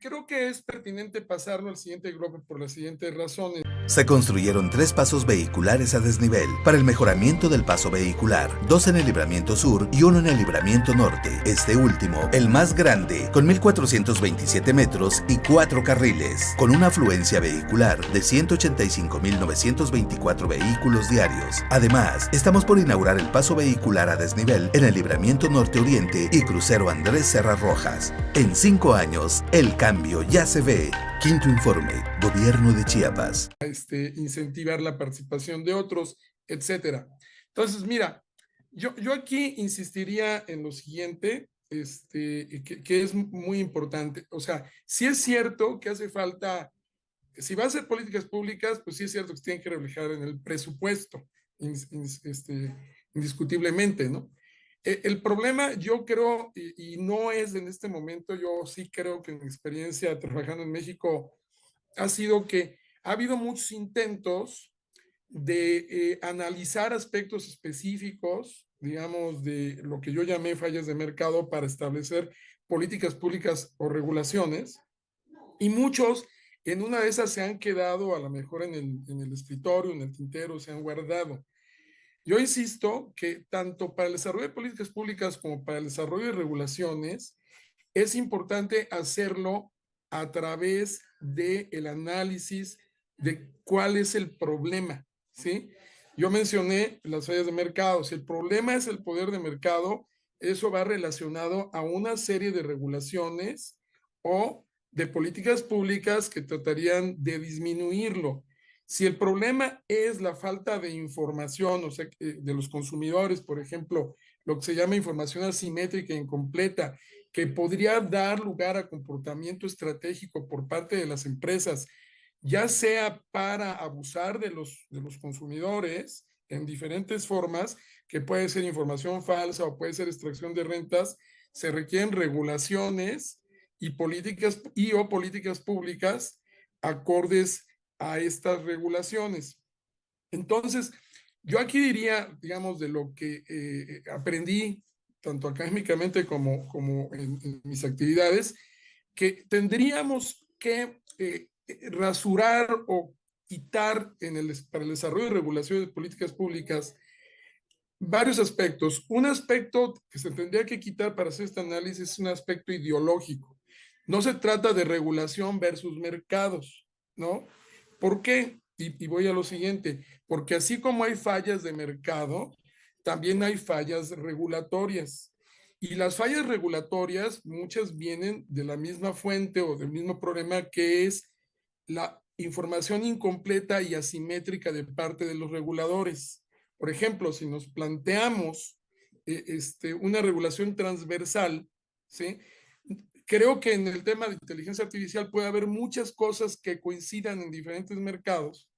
creo que es pertinente pasarlo al siguiente bloque por las siguientes razones. Se construyeron 3 pasos vehiculares a desnivel para el mejoramiento del paso vehicular, 2 en el libramiento sur y 1 en el libramiento norte. Este último, el más grande, con 1.427 metros y 4 carriles, con una afluencia vehicular de 185.924 vehículos diarios. Además, estamos por inaugurar el paso vehicular a desnivel en el libramiento norte-oriente y crucero Andrés Serra Rojas. En 5 años, el cambio ya se ve. Quinto informe, Gobierno de Chiapas. Incentivar la participación de otros, etcétera. Entonces, mira, yo aquí insistiría en lo siguiente, que es muy importante. O sea, sí es cierto que hace falta, si va a ser políticas públicas, pues sí es cierto que se tienen que reflejar en el presupuesto, indiscutiblemente, ¿no? El problema, yo creo, y no es en este momento, yo sí creo que en mi experiencia trabajando en México ha sido que ha habido muchos intentos de analizar aspectos específicos, digamos, de lo que yo llamé fallas de mercado para establecer políticas públicas o regulaciones, y muchos en una de esas se han quedado a lo mejor en el escritorio, en el tintero, se han guardado. Yo insisto que tanto para el desarrollo de políticas públicas como para el desarrollo de regulaciones es importante hacerlo a través del análisis de cuál es el problema, ¿sí? Yo mencioné las fallas de mercado. Si el problema es el poder de mercado, eso va relacionado a una serie de regulaciones o de políticas públicas que tratarían de disminuirlo. Si el problema es la falta de información, o sea, de los consumidores, por ejemplo, lo que se llama información asimétrica e incompleta, que podría dar lugar a comportamiento estratégico por parte de las empresas, ya sea para abusar de los consumidores en diferentes formas, que puede ser información falsa o puede ser extracción de rentas, se requieren regulaciones y políticas públicas acordes a estas regulaciones. Entonces, yo aquí diría, digamos, de lo que aprendí, tanto académicamente como en mis actividades, que tendríamos que rasurar o quitar para el desarrollo y regulación de políticas públicas varios aspectos. Un aspecto que se tendría que quitar para hacer este análisis es un aspecto ideológico. No se trata de regulación versus mercados, ¿no? ¿Por qué? Y voy a lo siguiente, porque así como hay fallas de mercado, también hay fallas regulatorias. Y las fallas regulatorias, muchas vienen de la misma fuente o del mismo problema, que es la información incompleta y asimétrica de parte de los reguladores. Por ejemplo, si nos planteamos una regulación transversal, ¿sí? Creo que en el tema de inteligencia artificial puede haber muchas cosas que coincidan en diferentes mercados,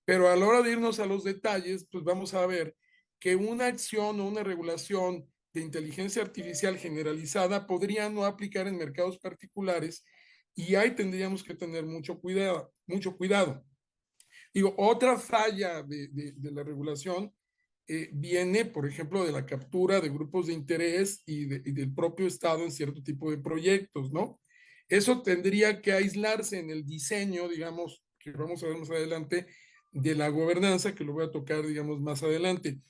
pero a la hora de irnos a los detalles, pues vamos a ver que una acción o una regulación de inteligencia artificial generalizada podría no aplicar en mercados particulares, y ahí tendríamos que tener mucho cuidado, mucho cuidado. Digo, otra falla de la regulación viene, por ejemplo, de la captura de grupos de interés y del propio Estado en cierto tipo de proyectos, ¿no? Eso tendría que aislarse en el diseño, digamos, que vamos a ver más adelante, de la gobernanza, que lo voy a tocar, digamos, más adelante.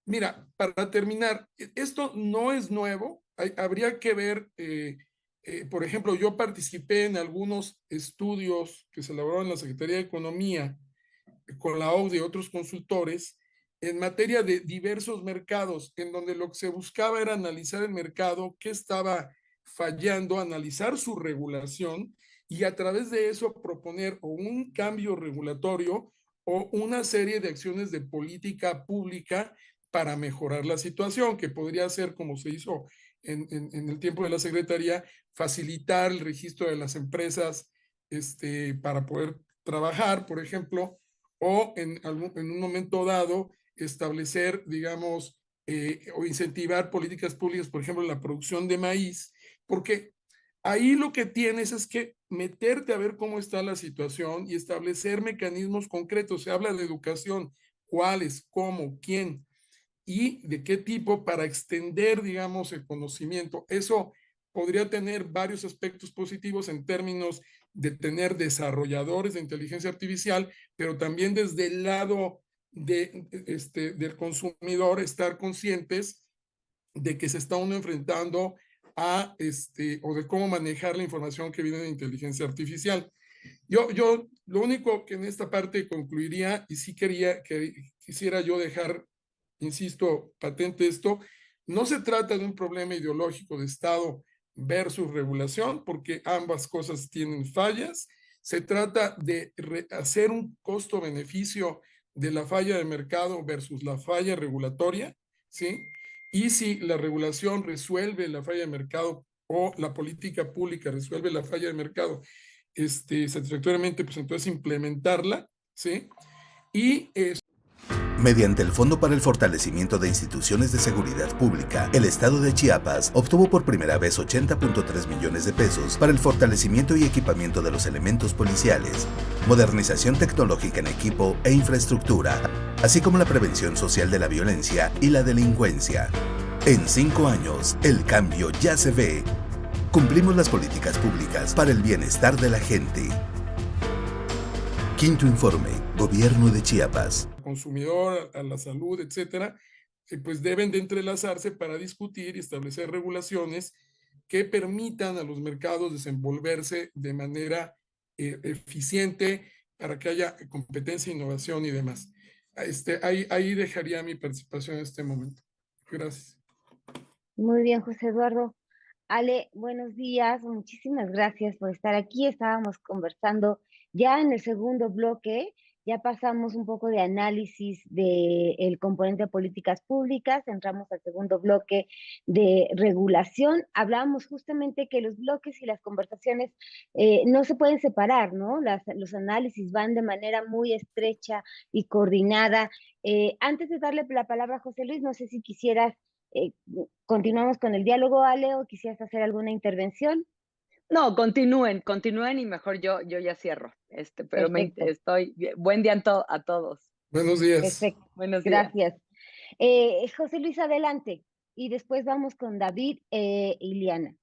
Mira, para terminar, esto no es nuevo. Habría que ver, por ejemplo, yo participé en algunos estudios que se elaboraron en la Secretaría de Economía con la OCDE y otros consultores en materia de diversos mercados, en donde lo que se buscaba era analizar el mercado, qué estaba fallando, analizar su regulación y a través de eso proponer o un cambio regulatorio o una serie de acciones de política pública para mejorar la situación, que podría ser, como se hizo en el tiempo de la Secretaría, facilitar el registro de las empresas para poder trabajar, por ejemplo, o en un momento dado establecer, digamos, o incentivar políticas públicas, por ejemplo, la producción de maíz, porque ahí lo que tienes es que meterte a ver cómo está la situación y establecer mecanismos concretos. Se habla de educación, cuáles, cómo, quién y de qué tipo para extender, digamos, el conocimiento. Eso podría tener varios aspectos positivos en términos de tener desarrolladores de inteligencia artificial, pero también desde el lado del consumidor, estar conscientes de que se está uno enfrentando a o de cómo manejar la información que viene de inteligencia artificial. Yo lo único que en esta parte concluiría, y sí quisiera yo dejar, insisto, patente esto, no se trata de un problema ideológico de Estado versus regulación, porque ambas cosas tienen fallas. Se trata de hacer un costo-beneficio de la falla de mercado versus la falla regulatoria, ¿sí? Y si la regulación resuelve la falla de mercado o la política pública resuelve la falla de mercado satisfactoriamente, pues entonces implementarla, ¿sí? Y mediante el Fondo para el Fortalecimiento de Instituciones de Seguridad Pública, el Estado de Chiapas obtuvo por primera vez 80.3 millones de pesos para el fortalecimiento y equipamiento de los elementos policiales, modernización tecnológica en equipo e infraestructura, así como la prevención social de la violencia y la delincuencia. En 5 años, el cambio ya se ve. Cumplimos las políticas públicas para el bienestar de la gente. Quinto informe, Gobierno de Chiapas. Consumidor, a la salud, etcétera, pues deben de entrelazarse para discutir y establecer regulaciones que permitan a los mercados desenvolverse de manera eficiente para que haya competencia, innovación y demás. Ahí dejaría mi participación en este momento. Gracias. Muy bien, José Eduardo. Ale, buenos días, muchísimas gracias por estar aquí. Estábamos conversando ya en el segundo bloque, ya pasamos un poco de análisis del componente de políticas públicas, entramos al segundo bloque de regulación. Hablábamos justamente que los bloques y las conversaciones no se pueden separar, ¿no? Los análisis van de manera muy estrecha y coordinada. Antes de darle la palabra a José Luis, no sé si quisieras continuamos con el diálogo, Ale, o quisieras hacer alguna intervención. No, continúen y mejor yo ya cierro. Pero buen día a todos. Buenos días. Perfecto. Buenos días. Gracias. José Luis, adelante. Y después vamos con David y Liana.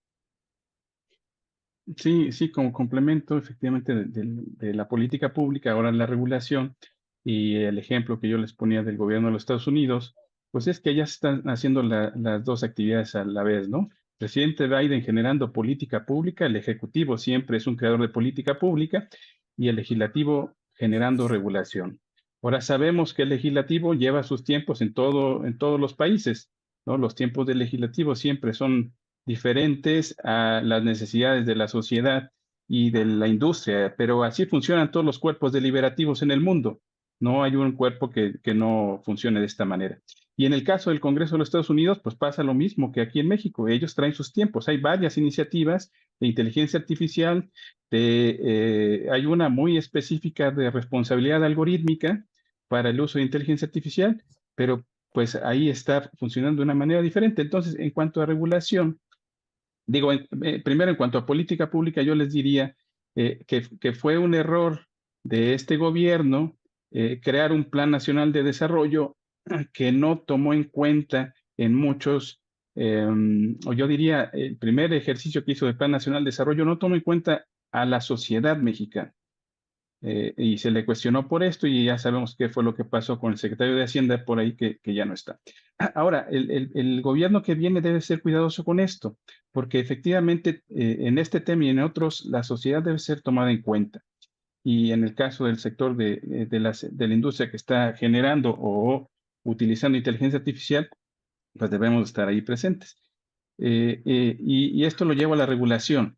Sí, como complemento efectivamente de la política pública, ahora la regulación y el ejemplo que yo les ponía del gobierno de los Estados Unidos, pues es que ya se están haciendo las dos actividades a la vez, ¿no? Presidente Biden generando política pública, el Ejecutivo siempre es un creador de política pública y el Legislativo generando regulación. Ahora sabemos que el Legislativo lleva sus tiempos en todos los países. ¿no? Los tiempos del legislativo siempre son diferentes a las necesidades de la sociedad y de la industria, pero así funcionan todos los cuerpos deliberativos en el mundo. No hay un cuerpo que no funcione de esta manera. Y en el caso del Congreso de los Estados Unidos, pues pasa lo mismo que aquí en México. Ellos traen sus tiempos. Hay varias iniciativas de inteligencia artificial, hay una muy específica de responsabilidad algorítmica para el uso de inteligencia artificial, pero pues ahí está funcionando de una manera diferente. Entonces, en cuanto a regulación, digo, primero en cuanto a política pública, yo les diría que fue un error de este gobierno crear un Plan Nacional de Desarrollo que no tomó en cuenta en muchos, o yo diría, el primer ejercicio que hizo del Plan Nacional de Desarrollo no tomó en cuenta a la sociedad mexicana. Y se le cuestionó por esto y ya sabemos qué fue lo que pasó con el secretario de Hacienda por ahí que ya no está. Ahora, el gobierno que viene debe ser cuidadoso con esto, porque efectivamente en este tema y en otros la sociedad debe ser tomada en cuenta. Y en el caso del sector de la industria que está generando o utilizando inteligencia artificial, pues debemos estar ahí presentes. Y esto lo lleva a la regulación.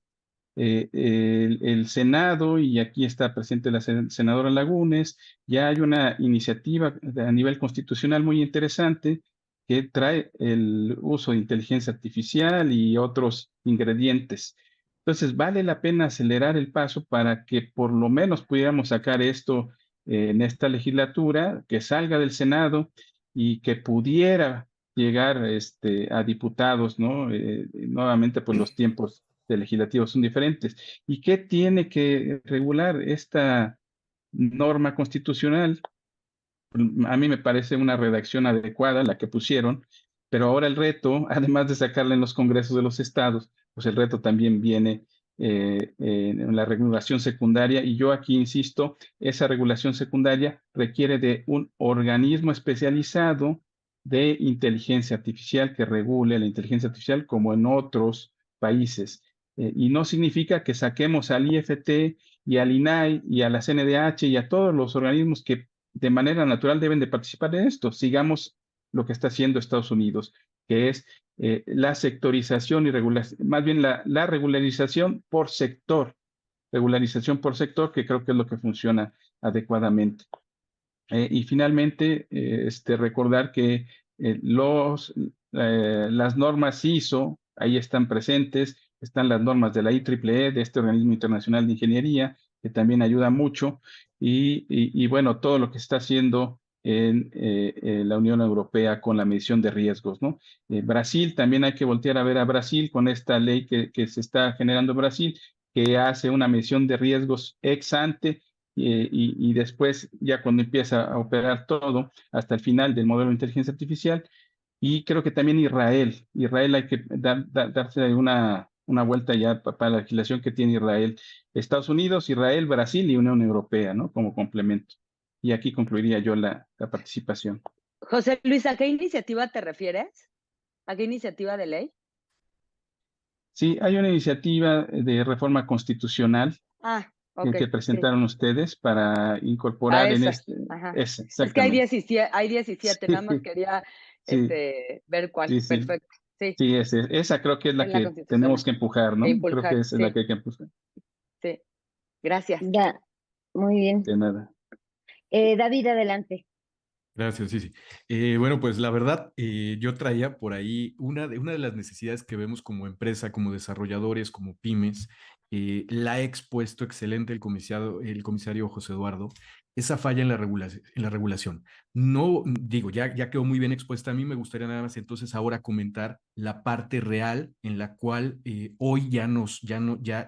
El Senado, y aquí está presente la senadora Lagunes, ya hay una iniciativa a nivel constitucional muy interesante que trae el uso de inteligencia artificial y otros ingredientes. Entonces, vale la pena acelerar el paso para que por lo menos pudiéramos sacar esto en esta legislatura, que salga del Senado y que pudiera llegar a diputados, ¿no? Nuevamente, pues los tiempos de legislativos son diferentes. ¿Y qué tiene que regular esta norma constitucional? A mí me parece una redacción adecuada la que pusieron, pero ahora el reto, además de sacarla en los congresos de los estados, pues el reto también viene en la regulación secundaria, y yo aquí insisto, esa regulación secundaria requiere de un organismo especializado de inteligencia artificial que regule la inteligencia artificial como en otros países. Y no significa que saquemos al IFT y al INAI y a la CNDH y a todos los organismos que de manera natural deben de participar en esto. Sigamos lo que está haciendo Estados Unidos, que es la sectorización y regulación, más bien la regularización por sector, que creo que es lo que funciona adecuadamente. Y finalmente, recordar que las normas ISO, ahí están presentes, están las normas de la IEEE, de este organismo internacional de ingeniería, que también ayuda mucho, y bueno, todo lo que está haciendo en la Unión Europea con la medición de riesgos, ¿no? Brasil, también hay que voltear a ver a Brasil con esta ley que se está generando en Brasil, que hace una medición de riesgos ex ante, y después, ya cuando empieza a operar todo, hasta el final del modelo de inteligencia artificial. Y creo que también Israel hay que darse una vuelta ya para la legislación que tiene Israel. Estados Unidos, Israel, Brasil y Unión Europea, ¿no? Como complemento. Y aquí concluiría yo la participación. José Luis, ¿a qué iniciativa te refieres? ¿A qué iniciativa de ley? Sí, hay una iniciativa de reforma constitucional que presentaron ustedes para incorporar en este. Es que hay 17, nada más quería ver cuál. Sí. Perfecto. Sí, esa creo que es la que tenemos que empujar, ¿no? Creo que esa es la que hay que empujar. Sí, gracias. Ya, muy bien. De nada. David, adelante. Gracias, sí. Bueno, pues la verdad, yo traía por ahí una de las necesidades que vemos como empresa, como desarrolladores, como pymes, la ha expuesto excelente el comisario José Eduardo, esa falla en la regulación. No, digo, ya quedó muy bien expuesta. A mí me gustaría nada más entonces ahora comentar la parte real en la cual hoy ya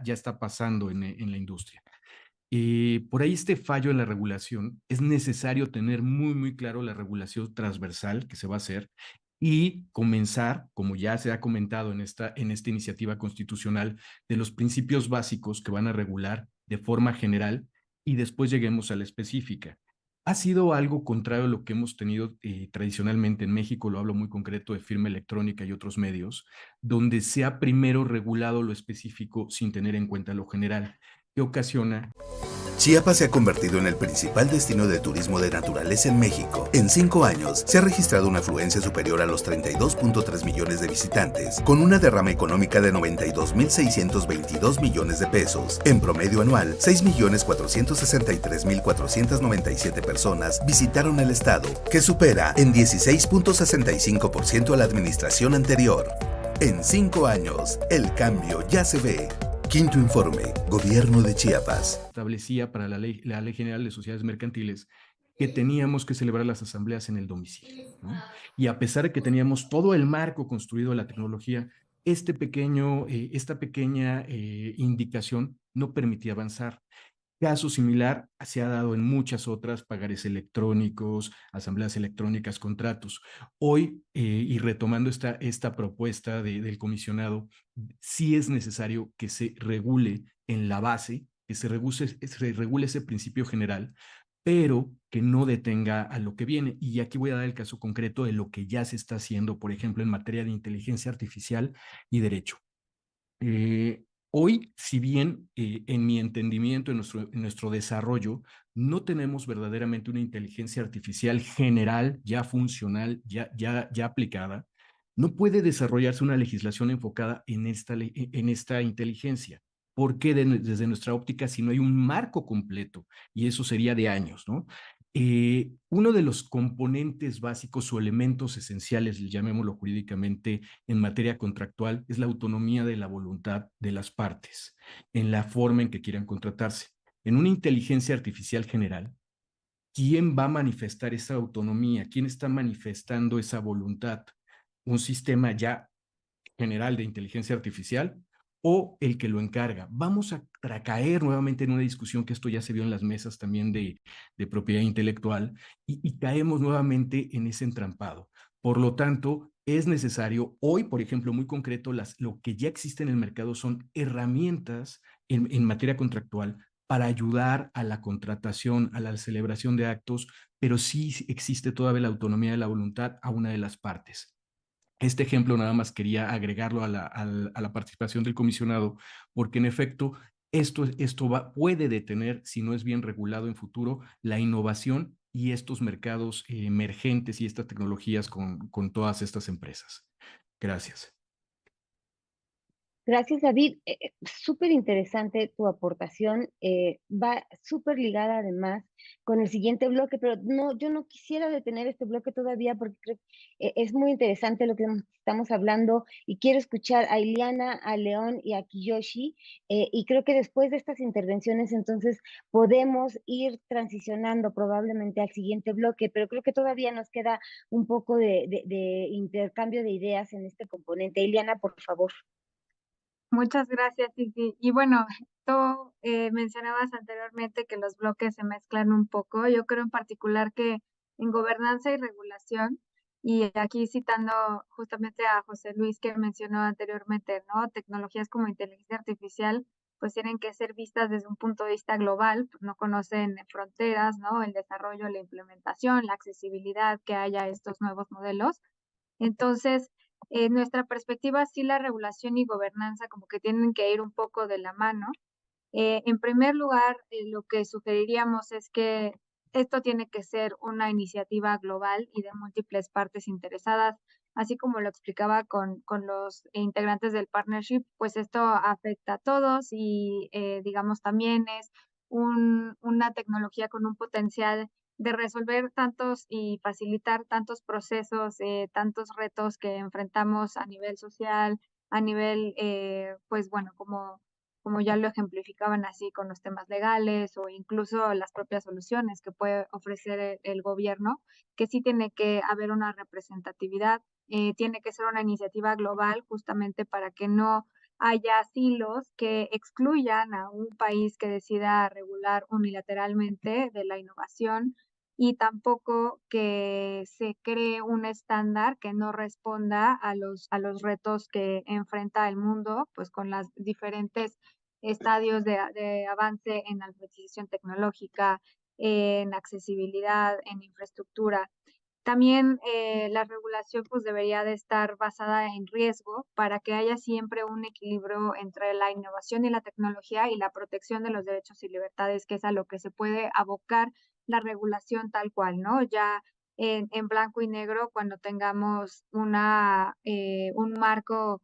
está pasando en la industria. Por ahí este fallo en la regulación, es necesario tener muy, muy claro la regulación transversal que se va a hacer y comenzar, como ya se ha comentado en esta iniciativa constitucional, de los principios básicos que van a regular de forma general y después lleguemos a la específica. Ha sido algo contrario a lo que hemos tenido tradicionalmente en México, lo hablo muy concreto de firma electrónica y otros medios, donde se ha primero regulado lo específico sin tener en cuenta lo general, que ocasiona Chiapas se ha convertido en el principal destino de turismo de naturaleza en México. En 5 años, se ha registrado una afluencia superior a los 32.3 millones de visitantes, con una derrama económica de 92.622 millones de pesos. En promedio anual, 6.463.497 personas visitaron el estado, que supera en 16.65% a la administración anterior. En 5 años, el cambio ya se ve. Quinto informe, Gobierno de Chiapas. Establecía para la ley General de Sociedades Mercantiles que teníamos que celebrar las asambleas en el domicilio, ¿no? Y a pesar de que teníamos todo el marco construido de la tecnología, esta pequeña indicación no permitía avanzar. Caso similar se ha dado en muchas otras, pagares electrónicos, asambleas electrónicas, contratos. Hoy, y retomando esta propuesta del comisionado, sí es necesario que se regule en la base, que se regule ese principio general, pero que no detenga a lo que viene. Y aquí voy a dar el caso concreto de lo que ya se está haciendo, por ejemplo, en materia de inteligencia artificial y derecho. Hoy, si bien en mi entendimiento, en nuestro desarrollo, no tenemos verdaderamente una inteligencia artificial general, ya funcional, ya aplicada, no puede desarrollarse una legislación enfocada en esta inteligencia. ¿Por qué desde nuestra óptica si no hay un marco completo? Y eso sería de años, ¿no? Uno de los componentes básicos o elementos esenciales, llamémoslo jurídicamente, en materia contractual, es la autonomía de la voluntad de las partes, en la forma en que quieran contratarse. En una inteligencia artificial general, ¿quién va a manifestar esa autonomía? ¿Quién está manifestando esa voluntad? ¿Un sistema ya general de inteligencia artificial o el que lo encarga? Vamos a caer nuevamente en una discusión que esto ya se vio en las mesas también de propiedad intelectual y caemos nuevamente en ese entrampado. Por lo tanto, es necesario, hoy, por ejemplo, muy concreto, lo que ya existe en el mercado son herramientas en materia contractual para ayudar a la contratación, a la celebración de actos, pero sí existe todavía la autonomía de la voluntad a una de las partes. Este ejemplo nada más quería agregarlo a la participación del comisionado, porque en efecto esto puede detener, si no es bien regulado en futuro, la innovación y estos mercados emergentes y estas tecnologías con todas estas empresas. Gracias. Gracias, David. Súper interesante tu aportación. Va súper ligada además con el siguiente bloque, pero no, yo no quisiera detener este bloque todavía porque creo que es muy interesante lo que estamos hablando y quiero escuchar a Ileana, a León y a Kiyoshi, y creo que después de estas intervenciones entonces podemos ir transicionando probablemente al siguiente bloque, pero creo que todavía nos queda un poco de intercambio de ideas en este componente. Ileana, por favor. Muchas gracias, Cici. Y bueno, tú mencionabas anteriormente que los bloques se mezclan un poco. Yo creo en particular que en gobernanza y regulación, y aquí citando justamente a José Luis que mencionó anteriormente, ¿no? Tecnologías como inteligencia artificial, pues tienen que ser vistas desde un punto de vista global, pues no conocen fronteras, ¿no? El desarrollo, la implementación, la accesibilidad que haya a estos nuevos modelos. Entonces, en nuestra perspectiva, sí la regulación y gobernanza como que tienen que ir un poco de la mano. En primer lugar, lo que sugeriríamos es que esto tiene que ser una iniciativa global y de múltiples partes interesadas, así como lo explicaba con los integrantes del partnership, pues esto afecta a todos y digamos también es una tecnología con un potencial de resolver tantos y facilitar tantos procesos, tantos retos que enfrentamos a nivel social, a nivel, pues bueno, como ya lo ejemplificaban así con los temas legales o incluso las propias soluciones que puede ofrecer el gobierno, que sí tiene que haber una representatividad, tiene que ser una iniciativa global justamente para que no haya silos que excluyan a un país que decida regular unilateralmente de la innovación y tampoco que se cree un estándar que no responda a los retos que enfrenta el mundo, pues con las diferentes estadios de avance en alfabetización tecnológica, en accesibilidad, en infraestructura. También la regulación pues debería de estar basada en riesgo para que haya siempre un equilibrio entre la innovación y la tecnología y la protección de los derechos y libertades, que es a lo que se puede abocar la regulación tal cual, ¿no? Ya en blanco y negro cuando tengamos un marco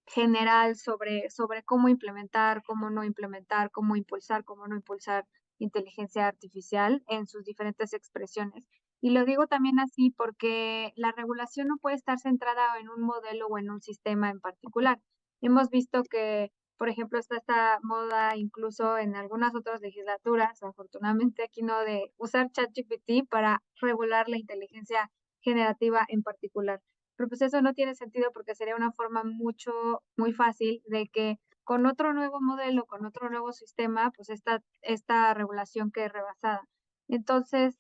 general sobre cómo implementar, cómo no implementar, cómo impulsar, cómo no impulsar inteligencia artificial en sus diferentes expresiones. Y lo digo también así porque la regulación no puede estar centrada en un modelo o en un sistema en particular. Hemos visto que, por ejemplo, está esta moda incluso en algunas otras legislaturas, afortunadamente aquí no, de usar ChatGPT para regular la inteligencia generativa en particular. Pero pues eso no tiene sentido porque sería una forma muy fácil de que con otro nuevo modelo, con otro nuevo sistema, pues esta regulación quede rebasada. Entonces,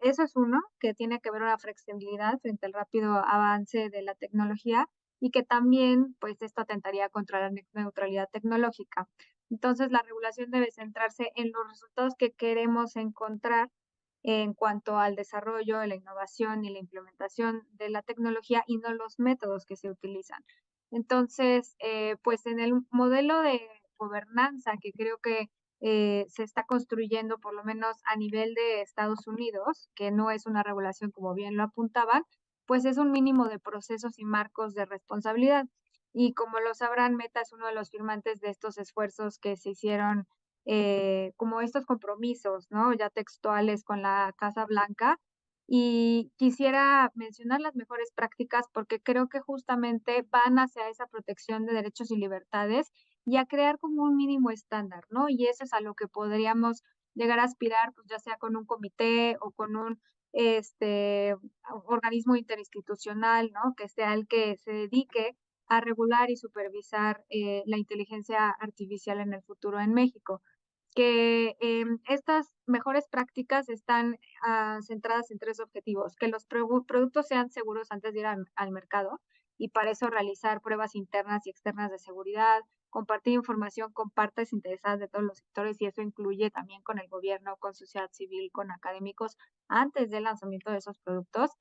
eso es uno, que tiene que ver una flexibilidad frente al rápido avance de la tecnología y que también, pues, esto atentaría contra la neutralidad tecnológica. Entonces, la regulación debe centrarse en los resultados que queremos encontrar en cuanto al desarrollo, la innovación y la implementación de la tecnología y no los métodos que se utilizan. Entonces, pues en el modelo de gobernanza que creo que se está construyendo, por lo menos a nivel de Estados Unidos, que no es una regulación como bien lo apuntaban, pues es un mínimo de procesos y marcos de responsabilidad. Y como lo sabrán, Meta es uno de los firmantes de estos esfuerzos que se hicieron como estos compromisos, ¿no? Ya textuales con la Casa Blanca. Y quisiera mencionar las mejores prácticas porque creo que justamente van hacia esa protección de derechos y libertades y a crear como un mínimo estándar, ¿no? Y eso es a lo que podríamos llegar a aspirar, pues ya sea con un comité o con un organismo interinstitucional, ¿no? Que sea el que se dedique a regular y supervisar la inteligencia artificial en el futuro en México. Que estas mejores prácticas están centradas en 3 objetivos: que los productos sean seguros antes de ir al mercado, y para eso realizar pruebas internas y externas de seguridad, compartir información con partes interesadas de todos los sectores, y eso incluye también con el gobierno, con sociedad civil, con académicos, antes del lanzamiento de esos productos.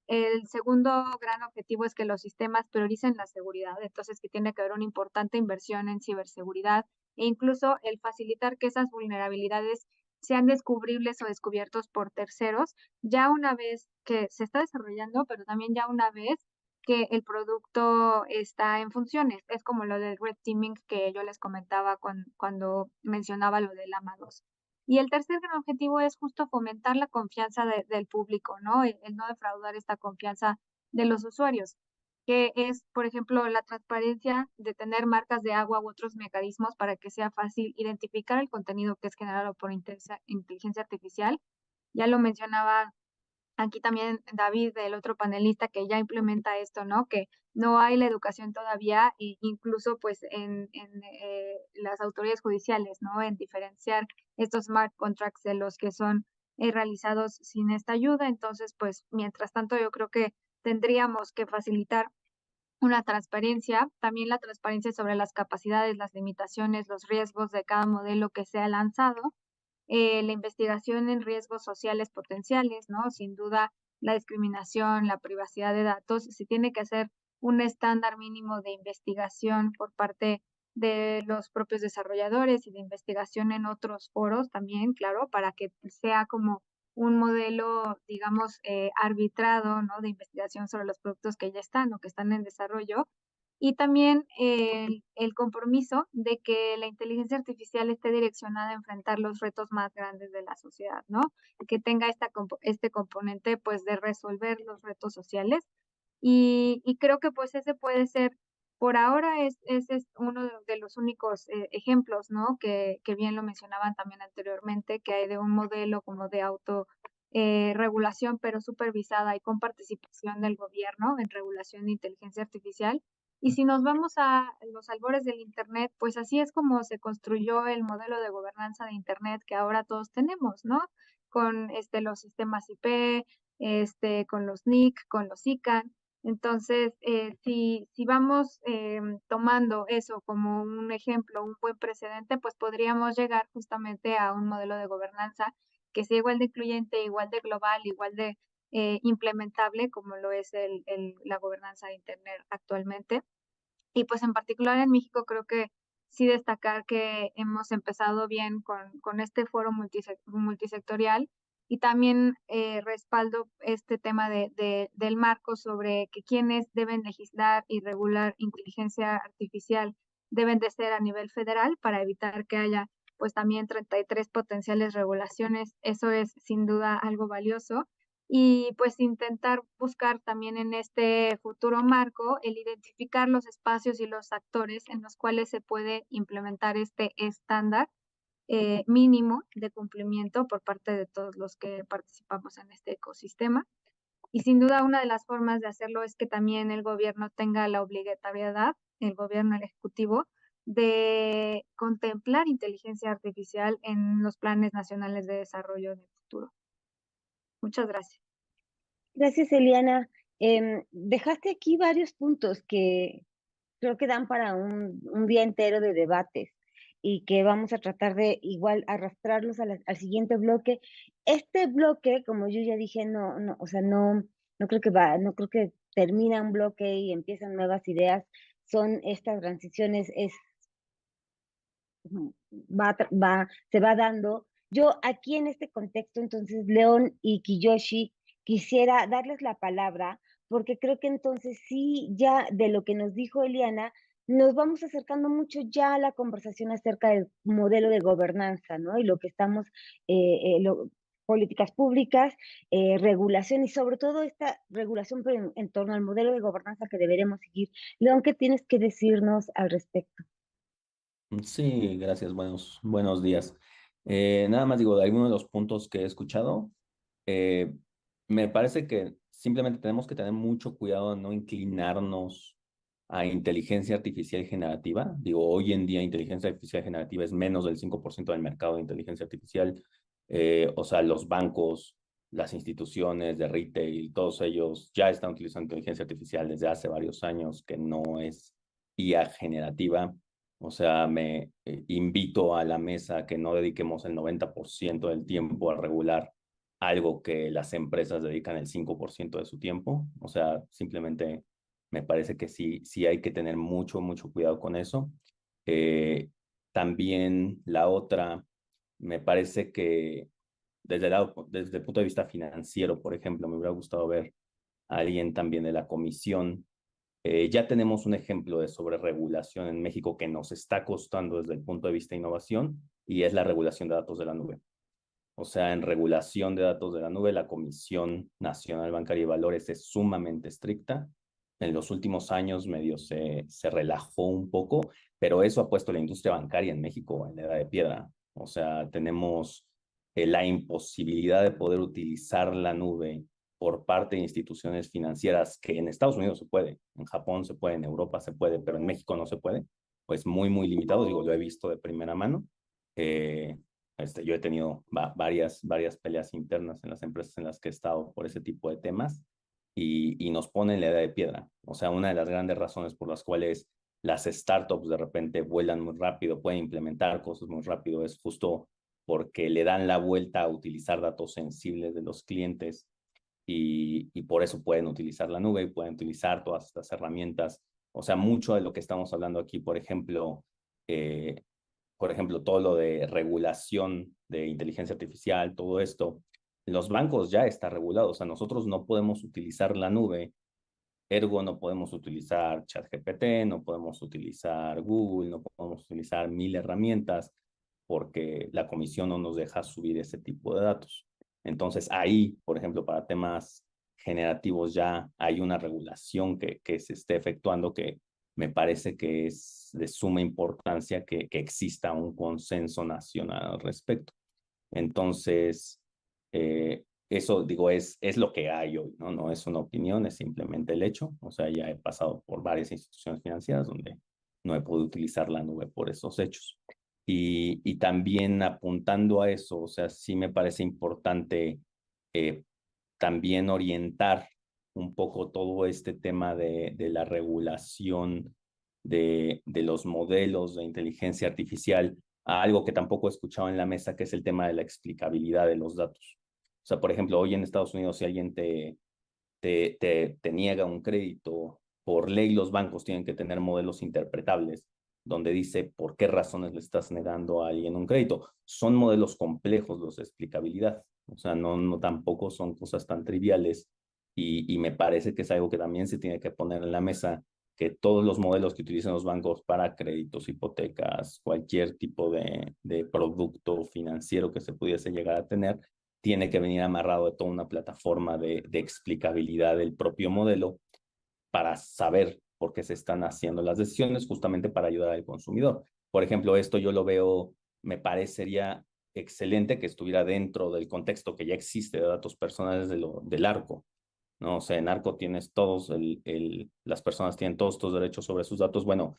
El segundo gran objetivo es que los sistemas prioricen la seguridad, entonces que tiene que haber una importante inversión en ciberseguridad e incluso el facilitar que esas vulnerabilidades sean descubribles o descubiertos por terceros, ya una vez que se está desarrollando, pero también ya una vez que el producto está en funciones. Es como lo del red teaming que yo les comentaba cuando mencionaba lo del AMA 2. Y el tercer gran objetivo es justo fomentar la confianza del público, ¿no? El no defraudar esta confianza de los usuarios, que es, por ejemplo, la transparencia de tener marcas de agua u otros mecanismos para que sea fácil identificar el contenido que es generado por inteligencia artificial. Ya lo mencionaba aquí también David, el otro panelista que ya implementa esto, ¿no? Que no hay la educación todavía, incluso pues en las autoridades judiciales, ¿no? En diferenciar estos smart contracts de los que son realizados sin esta ayuda. Entonces, pues mientras tanto yo creo que tendríamos que facilitar una transparencia, también la transparencia sobre las capacidades, las limitaciones, los riesgos de cada modelo que sea lanzado, la investigación en riesgos sociales potenciales, ¿no? Sin duda, la discriminación, la privacidad de datos, se tiene que hacer un estándar mínimo de investigación por parte de los propios desarrolladores y de investigación en otros foros también, claro, para que sea como un modelo, digamos, arbitrado, ¿no? De investigación sobre los productos que ya están o que están en desarrollo. Y también el compromiso de que la inteligencia artificial esté direccionada a enfrentar los retos más grandes de la sociedad, ¿no? Que tenga este componente, pues, de resolver los retos sociales. Y creo que, pues, ese puede ser, por ahora, ese es uno de los únicos ejemplos, ¿no? Que bien lo mencionaban también anteriormente, que hay de un modelo como de regulación, pero supervisada y con participación del gobierno en regulación de inteligencia artificial. Y si nos vamos a los albores del Internet, pues así es como se construyó el modelo de gobernanza de Internet que ahora todos tenemos, ¿no? Con los sistemas IP, con los NIC, con los ICANN. Entonces, si vamos tomando eso como un ejemplo, un buen precedente, pues podríamos llegar justamente a un modelo de gobernanza que sea igual de incluyente, igual de global, igual de implementable como lo es la gobernanza de Internet actualmente. Y pues en particular en México creo que sí destacar que hemos empezado bien con este foro multisectorial y también respaldo este tema del marco sobre que quienes deben legislar y regular inteligencia artificial deben de ser a nivel federal para evitar que haya pues también 33 potenciales regulaciones. Eso es sin duda algo valioso. Y pues intentar buscar también en este futuro marco el identificar los espacios y los actores en los cuales se puede implementar este estándar mínimo de cumplimiento por parte de todos los que participamos en este ecosistema. Y sin duda una de las formas de hacerlo es que también el gobierno tenga la obligatoriedad, el gobierno, el ejecutivo, de contemplar inteligencia artificial en los planes nacionales de desarrollo en el futuro. Muchas gracias. Gracias, Eliana. Dejaste aquí varios puntos que creo que dan para un día entero de debates y que vamos a tratar de igual arrastrarlos al siguiente bloque. Este bloque, como yo ya dije, o sea, no creo que termina un bloque y empiezan nuevas ideas. Son estas transiciones, se va dando. Yo aquí en este contexto, entonces, León y Kiyoshi, quisiera darles la palabra, porque creo que entonces sí, ya de lo que nos dijo Eliana, nos vamos acercando mucho ya a la conversación acerca del modelo de gobernanza, ¿no? Y lo que estamos, políticas públicas, regulación y sobre todo esta regulación en torno al modelo de gobernanza que deberemos seguir. León, ¿qué tienes que decirnos al respecto? Sí, gracias, buenos días. Nada más digo, de algunos de los puntos que he escuchado, me parece que simplemente tenemos que tener mucho cuidado de no inclinarnos a inteligencia artificial generativa. Digo, hoy en día inteligencia artificial generativa es menos del 5% del mercado de inteligencia artificial. O sea, los bancos, las instituciones de retail, todos ellos ya están utilizando inteligencia artificial desde hace varios años, que no es IA generativa. O sea, me invito a la mesa que no dediquemos el 90% del tiempo a regular algo que las empresas dedican el 5% de su tiempo. O sea, simplemente me parece que sí hay que tener mucho cuidado con eso. También la otra, me parece que desde el punto de vista financiero, por ejemplo, me hubiera gustado ver a alguien también de la comisión. Ya tenemos un ejemplo de sobreregulación en México que nos está costando desde el punto de vista de innovación y es la regulación de datos de la nube. O sea, en regulación de datos de la nube, la Comisión Nacional Bancaria y Valores es sumamente estricta. En los últimos años medio se relajó un poco, pero eso ha puesto la industria bancaria en México en la edad de piedra. O sea, tenemos la imposibilidad de poder utilizar la nube por parte de instituciones financieras que en Estados Unidos se puede, en Japón se puede, en Europa se puede, pero en México no se puede, pues muy limitado. Digo, lo he visto de primera mano. Yo he tenido varias peleas internas en las empresas en las que he estado por ese tipo de temas y nos pone en la edad de piedra. O sea, una de las grandes razones por las cuales las startups de repente vuelan muy rápido, pueden implementar cosas muy rápido, es justo porque le dan la vuelta a utilizar datos sensibles de los clientes y por eso pueden utilizar la nube y pueden utilizar todas estas herramientas. O sea, mucho de lo que estamos hablando aquí, por ejemplo, todo lo de regulación de inteligencia artificial, todo esto, los bancos ya está regulado. O sea, nosotros no podemos utilizar la nube, ergo no podemos utilizar ChatGPT, no podemos utilizar Google, no podemos utilizar 1000 herramientas porque la comisión no nos deja subir ese tipo de datos. Entonces ahí, por ejemplo, para temas generativos ya hay una regulación que se esté efectuando que me parece que es de suma importancia que exista un consenso nacional al respecto. Entonces, eso, digo, es lo que hay hoy, ¿no? No es una opinión, es simplemente el hecho. O sea, ya he pasado por varias instituciones financieras donde no he podido utilizar la nube por esos hechos. Y también apuntando a eso, o sea, sí me parece importante también orientar un poco todo este tema de la regulación de los modelos de inteligencia artificial a algo que tampoco he escuchado en la mesa, que es el tema de la explicabilidad de los datos. O sea, por ejemplo, hoy en Estados Unidos, si alguien te niega un crédito, por ley los bancos tienen que tener modelos interpretables donde dice por qué razones le estás negando a alguien un crédito. Son modelos complejos los de explicabilidad. O sea, no tampoco son cosas tan triviales y me parece que es algo que también se tiene que poner en la mesa, que todos los modelos que utilizan los bancos para créditos, hipotecas, cualquier tipo de producto financiero que se pudiese llegar a tener, tiene que venir amarrado de toda una plataforma de explicabilidad del propio modelo para saber por qué se están haciendo las decisiones, justamente para ayudar al consumidor. Por ejemplo, esto yo lo veo, me parecería excelente que estuviera dentro del contexto que ya existe de datos personales del ARCO, ¿no? O sea, en ARCO tienes todos, las personas tienen todos estos derechos sobre sus datos. Bueno,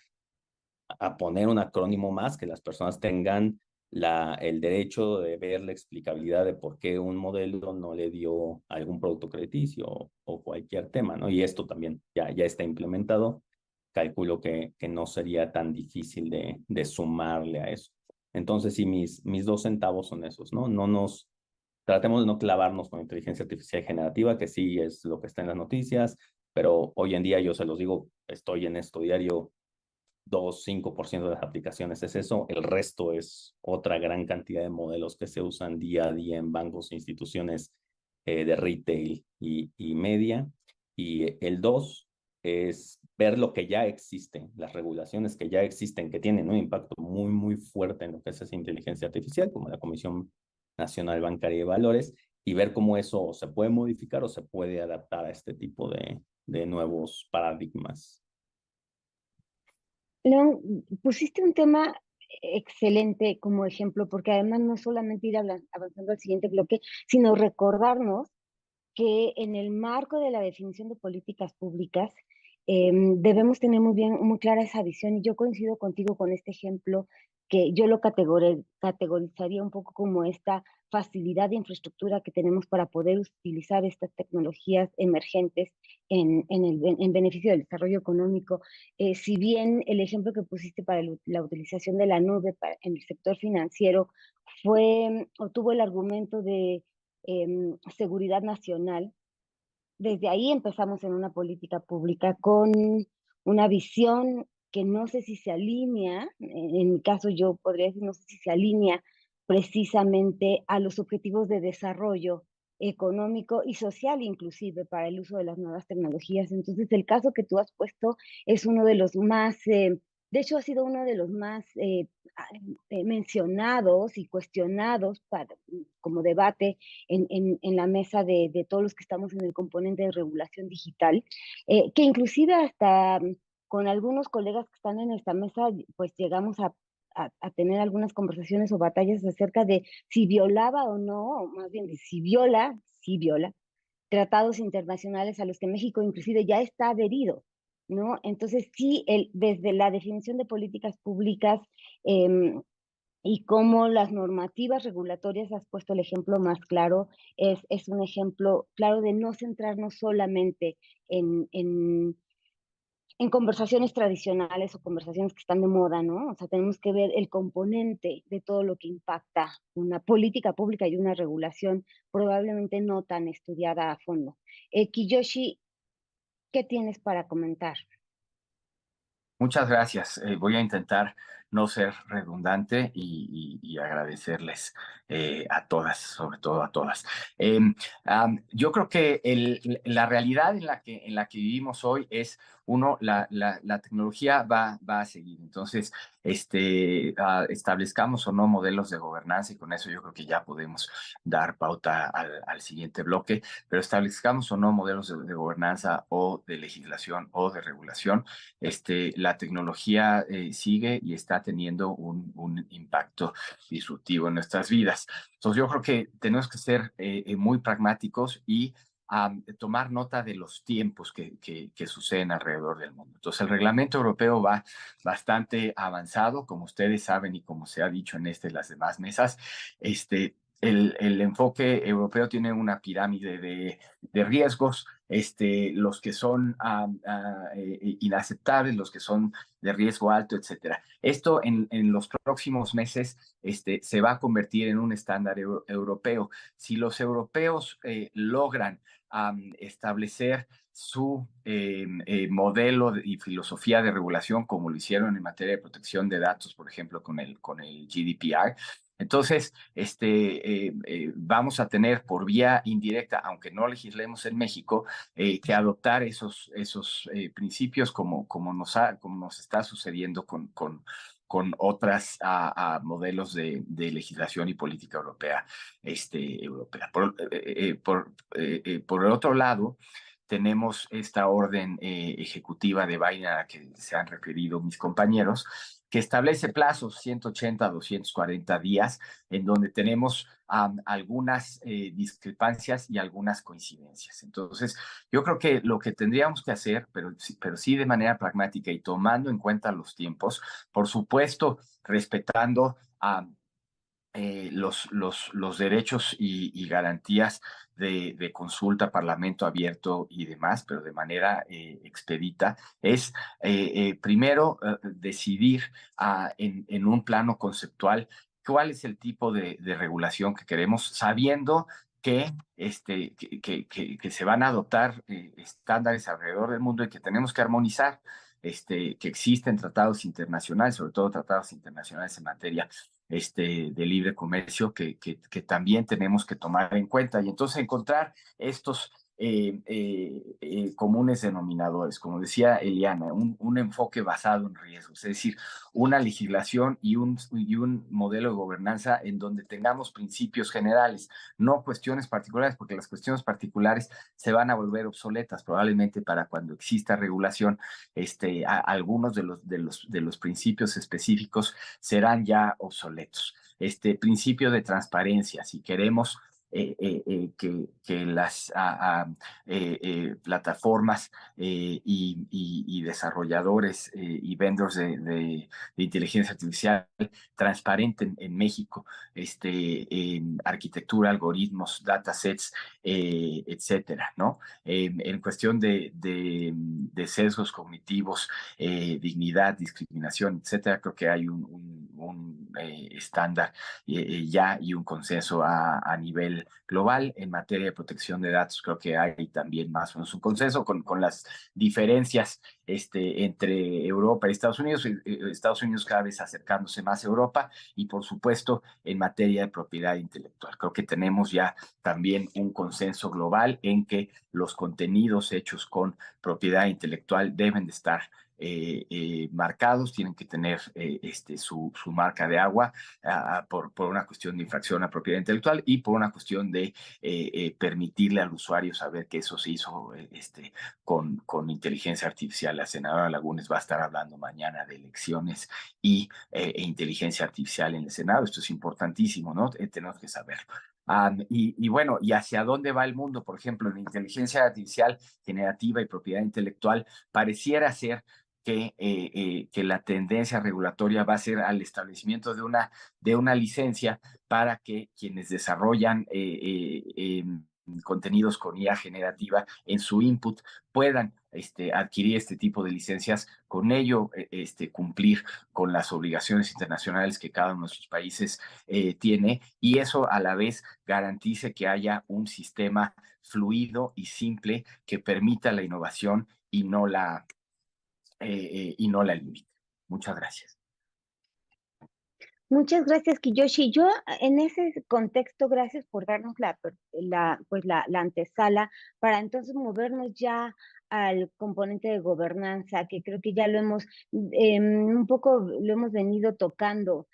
a poner un acrónimo más, que las personas tengan el derecho de ver la explicabilidad de por qué un modelo no le dio algún producto crediticio o cualquier tema, ¿no? Y esto también ya está implementado. Calculo que no sería tan difícil de sumarle a eso. Entonces, sí, mis 2 centavos son esos, ¿no? Tratemos de no clavarnos con inteligencia artificial generativa, que sí es lo que está en las noticias, pero hoy en día yo se los digo, estoy en esto diario, 2-5% de las aplicaciones es eso, el resto es otra gran cantidad de modelos que se usan día a día en bancos e instituciones de retail y media. Y el 2 es ver lo que ya existe, las regulaciones que ya existen, que tienen un impacto muy, muy fuerte en lo que es esa inteligencia artificial, como la Comisión Nacional Bancaria de Valores, y ver cómo eso se puede modificar o se puede adaptar a este tipo de nuevos paradigmas. León, pusiste un tema excelente como ejemplo, porque además no solamente ir avanzando al siguiente bloque, sino recordarnos que en el marco de la definición de políticas públicas debemos tener muy clara esa visión, y yo coincido contigo con este ejemplo, que yo lo categorizaría un poco como esta facilidad de infraestructura que tenemos para poder utilizar estas tecnologías emergentes en beneficio del desarrollo económico. Si bien el ejemplo que pusiste para la utilización de la nube en el sector financiero o tuvo el argumento de seguridad nacional, desde ahí empezamos en una política pública con una visión que no sé si se alinea, en mi caso yo podría decir, no sé si se alinea precisamente a los objetivos de desarrollo económico y social, inclusive para el uso de las nuevas tecnologías. Entonces, el caso que tú has puesto es uno de los más, de hecho, ha sido uno de los más mencionados y cuestionados como debate en la mesa de todos los que estamos en el componente de regulación digital, que inclusive hasta con algunos colegas que están en esta mesa, pues llegamos a tener algunas conversaciones o batallas acerca de si violaba o no, o más bien de si viola, tratados internacionales a los que México inclusive ya está adherido, ¿no? Entonces sí, desde la definición de políticas públicas y cómo las normativas regulatorias, has puesto el ejemplo más claro, es un ejemplo claro de no centrarnos solamente en conversaciones tradicionales o conversaciones que están de moda, ¿no? O sea, tenemos que ver el componente de todo lo que impacta una política pública y una regulación probablemente no tan estudiada a fondo. Kiyoshi, ¿qué tienes para comentar? Muchas gracias. Voy a intentar no ser redundante y agradecerles a todas, sobre todo a todas. Yo creo que la realidad en la que vivimos hoy es, la tecnología va a seguir. Entonces, establezcamos o no modelos de gobernanza, y con eso yo creo que ya podemos dar pauta al siguiente bloque, pero establezcamos o no modelos de gobernanza o de legislación o de regulación, la tecnología sigue y está teniendo un impacto disruptivo en nuestras vidas. Entonces yo creo que tenemos que ser muy pragmáticos y tomar nota de los tiempos que suceden alrededor del mundo. Entonces el reglamento europeo va bastante avanzado, como ustedes saben y como se ha dicho en las demás mesas. el enfoque europeo tiene una pirámide de riesgos, los que son inaceptables, los que son de riesgo alto, etcétera. Esto en los próximos meses se va a convertir en un estándar europeo. Si los europeos logran establecer su modelo y filosofía de regulación, como lo hicieron en materia de protección de datos, por ejemplo, con el GDPR, entonces, vamos a tener por vía indirecta, aunque no legislemos en México, que adoptar esos principios como nos está sucediendo con otras modelos de legislación y política europea. Por el otro lado, tenemos esta orden ejecutiva de Biden a la que se han referido mis compañeros, que establece plazos 180 a 240 días, en donde tenemos algunas discrepancias y algunas coincidencias. Entonces, yo creo que lo que tendríamos que hacer, pero sí de manera pragmática y tomando en cuenta los tiempos, por supuesto, respetando los derechos y garantías de consulta, parlamento abierto y demás, pero de manera expedita, es primero decidir en un plano conceptual cuál es el tipo de regulación que queremos, sabiendo que se van a adoptar estándares alrededor del mundo y que tenemos que armonizar, que existen tratados internacionales, sobre todo tratados internacionales en materia de libre comercio que también tenemos que tomar en cuenta. Y entonces encontrar estos comunes denominadores, como decía Eliana, un enfoque basado en riesgos, es decir, una legislación y un modelo de gobernanza en donde tengamos principios generales, no cuestiones particulares, porque las cuestiones particulares se van a volver obsoletas probablemente para cuando exista regulación. Algunos de los principios específicos serán ya obsoletos. Principio de transparencia, si queremos que las plataformas y desarrolladores y vendors de inteligencia artificial transparenten en México arquitectura, algoritmos, datasets, etcétera, ¿no? En cuestión de sesgos cognitivos, dignidad, discriminación, etcétera, creo que hay un estándar ya y un consenso a nivel global. En materia de protección de datos, creo que hay también más o menos un consenso con las diferencias entre Europa y Estados Unidos. Estados Unidos cada vez acercándose más a Europa, y por supuesto en materia de propiedad intelectual. Creo que tenemos ya también un consenso global en que los contenidos hechos con propiedad intelectual deben de estar marcados, tienen que tener su marca de agua por una cuestión de infracción a propiedad intelectual y por una cuestión de permitirle al usuario saber que eso se hizo con inteligencia artificial. La senadora Lagunes va a estar hablando mañana de elecciones e inteligencia artificial en el Senado. Esto es importantísimo, ¿no? Tenemos que saberlo. Y bueno, ¿y hacia dónde va el mundo? Por ejemplo, en inteligencia artificial generativa y propiedad intelectual, pareciera ser que la tendencia regulatoria va a ser al establecimiento de una licencia para que quienes desarrollan contenidos con IA generativa en su input puedan adquirir este tipo de licencias, con ello cumplir con las obligaciones internacionales que cada uno de nuestros países tiene, y eso a la vez garantice que haya un sistema fluido y simple que permita la innovación y no la limite. Muchas gracias. Muchas gracias, Kiyoshi. Yo, en ese contexto, gracias por darnos la antesala para entonces movernos ya al componente de gobernanza, que creo que ya lo hemos un poco lo hemos venido tocando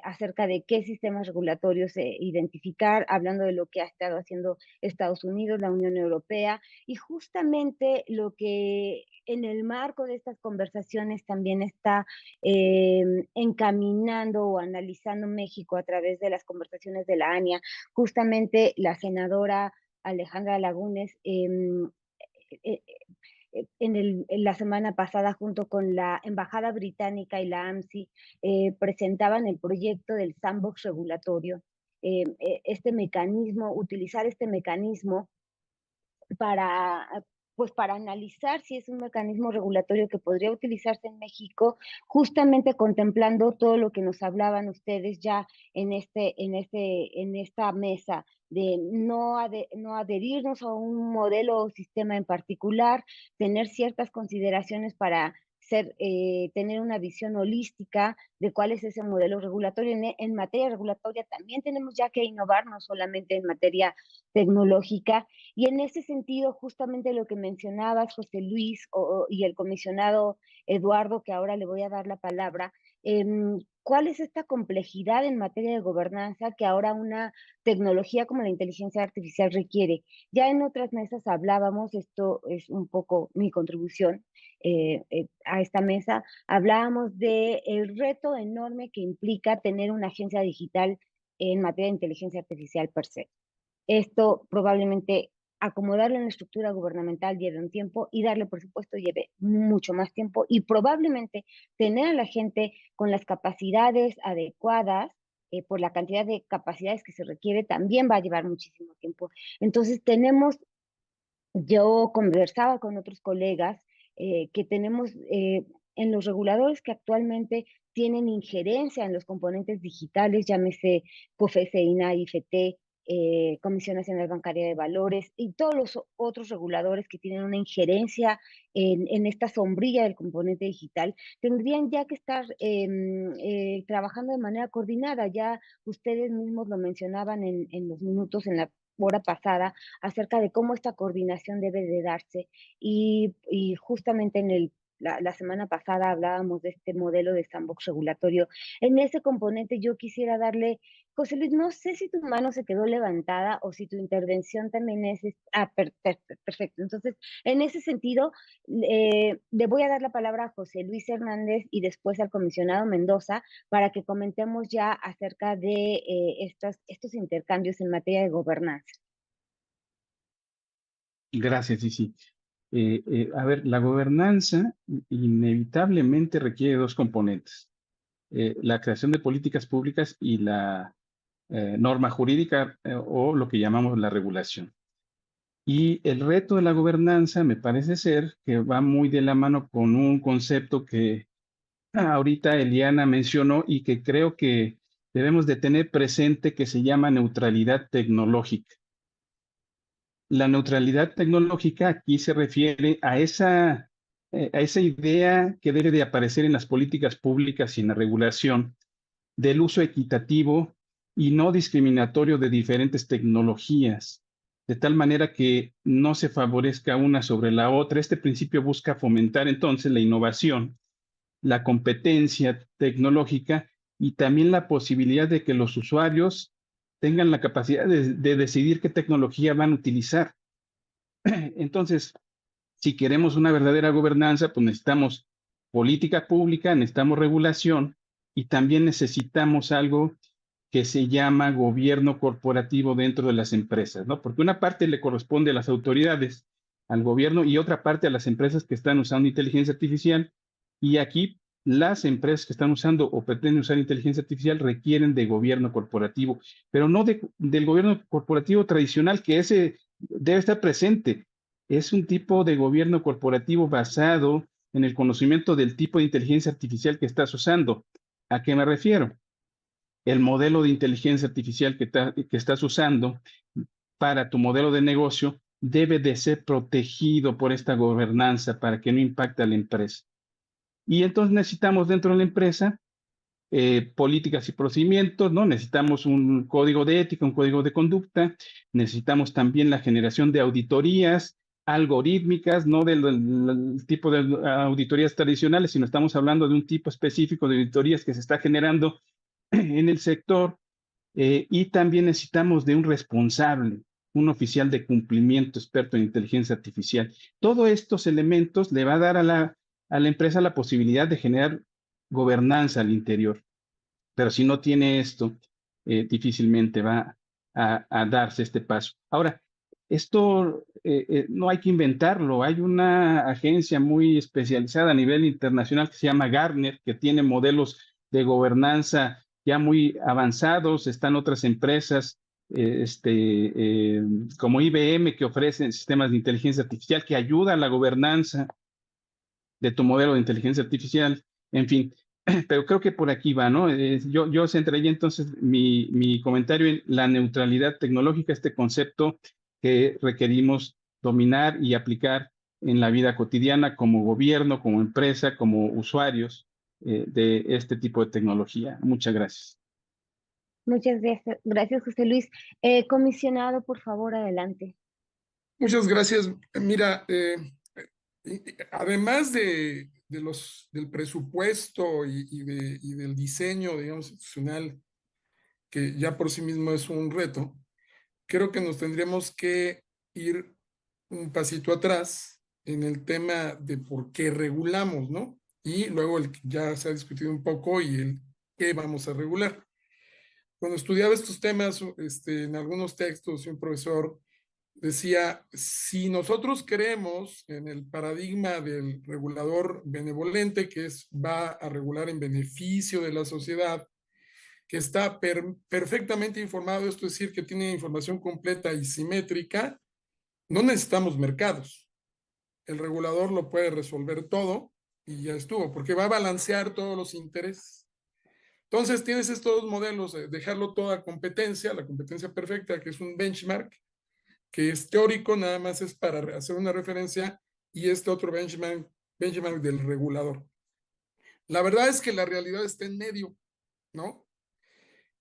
acerca de qué sistemas regulatorios identificar, hablando de lo que ha estado haciendo Estados Unidos, la Unión Europea, y justamente lo que en el marco de estas conversaciones también está encaminando o analizando México a través de las conversaciones de la ANIA. Justamente la senadora Alejandra Lagunes en la semana pasada, junto con la Embajada Británica y la AMSI, presentaban el proyecto del sandbox regulatorio, este mecanismo, utilizar este mecanismo para, pues para analizar si es un mecanismo regulatorio que podría utilizarse en México, justamente contemplando todo lo que nos hablaban ustedes ya en esta mesa, de no adherirnos a un modelo o sistema en particular, tener ciertas consideraciones para tener una visión holística de cuál es ese modelo regulatorio. En materia regulatoria también tenemos ya que innovar, no solamente en materia tecnológica, y en ese sentido, justamente lo que mencionabas, José Luis, y el comisionado Eduardo, que ahora le voy a dar la palabra, ¿cuál es esta complejidad en materia de gobernanza que ahora una tecnología como la inteligencia artificial requiere? Ya en otras mesas hablábamos, esto es un poco mi contribución a esta mesa, hablábamos del reto enorme que implica tener una agencia digital en materia de inteligencia artificial per se. Esto probablemente acomodarlo en la estructura gubernamental lleve un tiempo y darle presupuesto lleve mucho más tiempo, y probablemente tener a la gente con las capacidades adecuadas por la cantidad de capacidades que se requiere también va a llevar muchísimo tiempo. Entonces yo conversaba con otros colegas que tenemos en los reguladores que actualmente tienen injerencia en los componentes digitales, llámese COFESE, INAI, IFT, Comisión Nacional Bancaria de Valores y todos los otros reguladores que tienen una injerencia en esta sombrilla del componente digital, tendrían ya que estar trabajando de manera coordinada. Ya ustedes mismos lo mencionaban en los minutos, en la hora pasada, acerca de cómo esta coordinación debe de darse, y justamente la semana pasada hablábamos de este modelo de sandbox regulatorio. En ese componente yo quisiera darle, José Luis, no sé si tu mano se quedó levantada o si tu intervención también es... perfecto. Entonces, en ese sentido, le voy a dar la palabra a José Luis Hernández y después al comisionado Mendoza para que comentemos ya acerca de estos intercambios en materia de gobernanza. Gracias, sí. A ver, la gobernanza inevitablemente requiere dos componentes: la creación de políticas públicas y la norma jurídica o lo que llamamos la regulación. Y el reto de la gobernanza me parece ser que va muy de la mano con un concepto que ahorita Eliana mencionó y que creo que debemos de tener presente, que se llama neutralidad tecnológica. La neutralidad tecnológica aquí se refiere a esa idea que debe de aparecer en las políticas públicas y en la regulación del uso equitativo y no discriminatorio de diferentes tecnologías, de tal manera que no se favorezca una sobre la otra. Este principio busca fomentar entonces la innovación, la competencia tecnológica y también la posibilidad de que los usuarios tengan la capacidad de decidir qué tecnología van a utilizar. Entonces, si queremos una verdadera gobernanza, pues necesitamos política pública, necesitamos regulación y también necesitamos algo que se llama gobierno corporativo dentro de las empresas, ¿no? Porque una parte le corresponde a las autoridades, al gobierno, y otra parte a las empresas que están usando inteligencia artificial. Y aquí las empresas que están usando o pretenden usar inteligencia artificial requieren de gobierno corporativo, pero no del gobierno corporativo tradicional, que ese debe estar presente. Es un tipo de gobierno corporativo basado en el conocimiento del tipo de inteligencia artificial que estás usando. ¿A qué me refiero? El modelo de inteligencia artificial que estás usando para tu modelo de negocio debe de ser protegido por esta gobernanza para que no impacte a la empresa. Y entonces necesitamos dentro de la empresa políticas y procedimientos, ¿no? Necesitamos un código de ética, un código de conducta, necesitamos también la generación de auditorías algorítmicas, no del tipo de auditorías tradicionales, sino estamos hablando de un tipo específico de auditorías que se está generando en el sector, y también necesitamos de un responsable, un oficial de cumplimiento experto en inteligencia artificial. Todos estos elementos le va a dar a la empresa la posibilidad de generar gobernanza al interior. Pero si no tiene esto, difícilmente va a darse este paso. Ahora, esto no hay que inventarlo. Hay una agencia muy especializada a nivel internacional que se llama Gartner, que tiene modelos de gobernanza ya muy avanzados, están otras empresas como IBM que ofrecen sistemas de inteligencia artificial que ayudan a la gobernanza de tu modelo de inteligencia artificial, en fin, pero creo que por aquí va, ¿no? Yo centraría entonces mi comentario en la neutralidad tecnológica, este concepto que requerimos dominar y aplicar en la vida cotidiana como gobierno, como empresa, como usuarios de este tipo de tecnología. Muchas gracias. Muchas gracias, José Luis. Comisionado, por favor, adelante. Muchas gracias. Mira, además del presupuesto y del diseño, digamos, institucional, que ya por sí mismo es un reto, creo que nos tendríamos que ir un pasito atrás en el tema de por qué regulamos, ¿no? Y luego el que ya se ha discutido un poco y el qué vamos a regular. Cuando estudiaba estos temas en algunos textos, un profesor decía, si nosotros creemos en el paradigma del regulador benevolente, que va a regular en beneficio de la sociedad, que está perfectamente informado, esto es decir, que tiene información completa y simétrica, no necesitamos mercados. El regulador lo puede resolver todo y ya estuvo, porque va a balancear todos los intereses. Entonces tienes estos dos modelos, dejarlo todo a competencia, la competencia perfecta, que es un benchmark, que es teórico, nada más es para hacer una referencia, y este otro benchmark del regulador. La verdad es que la realidad está en medio, ¿no?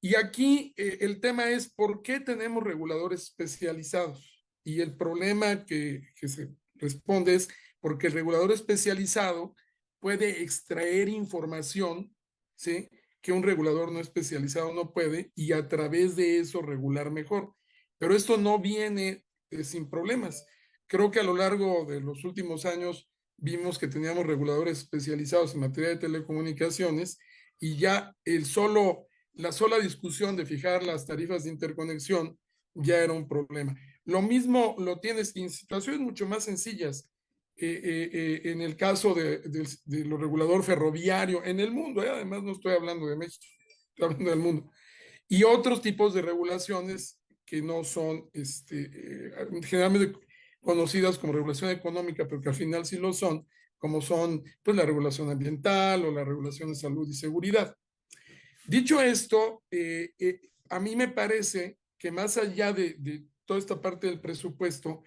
Y aquí el tema es por qué tenemos reguladores especializados. Y el problema que se responde es porque el regulador especializado puede extraer información, ¿sí?, que un regulador no especializado no puede, y a través de eso regular mejor. Pero esto no viene sin problemas. Creo que a lo largo de los últimos años vimos que teníamos reguladores especializados en materia de telecomunicaciones, y ya la sola discusión de fijar las tarifas de interconexión ya era un problema. Lo mismo lo tienes en situaciones mucho más sencillas. En el caso de lo regulador ferroviario en el mundo, además no estoy hablando de México, estoy hablando del mundo, y otros tipos de regulaciones que no son generalmente conocidas como regulación económica, pero que al final sí lo son, como son pues la regulación ambiental o la regulación de salud y seguridad. Dicho esto, a mí me parece que más allá de toda esta parte del presupuesto,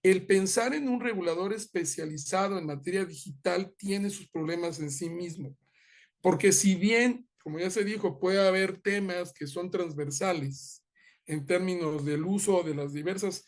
el pensar en un regulador especializado en materia digital tiene sus problemas en sí mismo, porque si bien, como ya se dijo, puede haber temas que son transversales en términos del uso de las diversas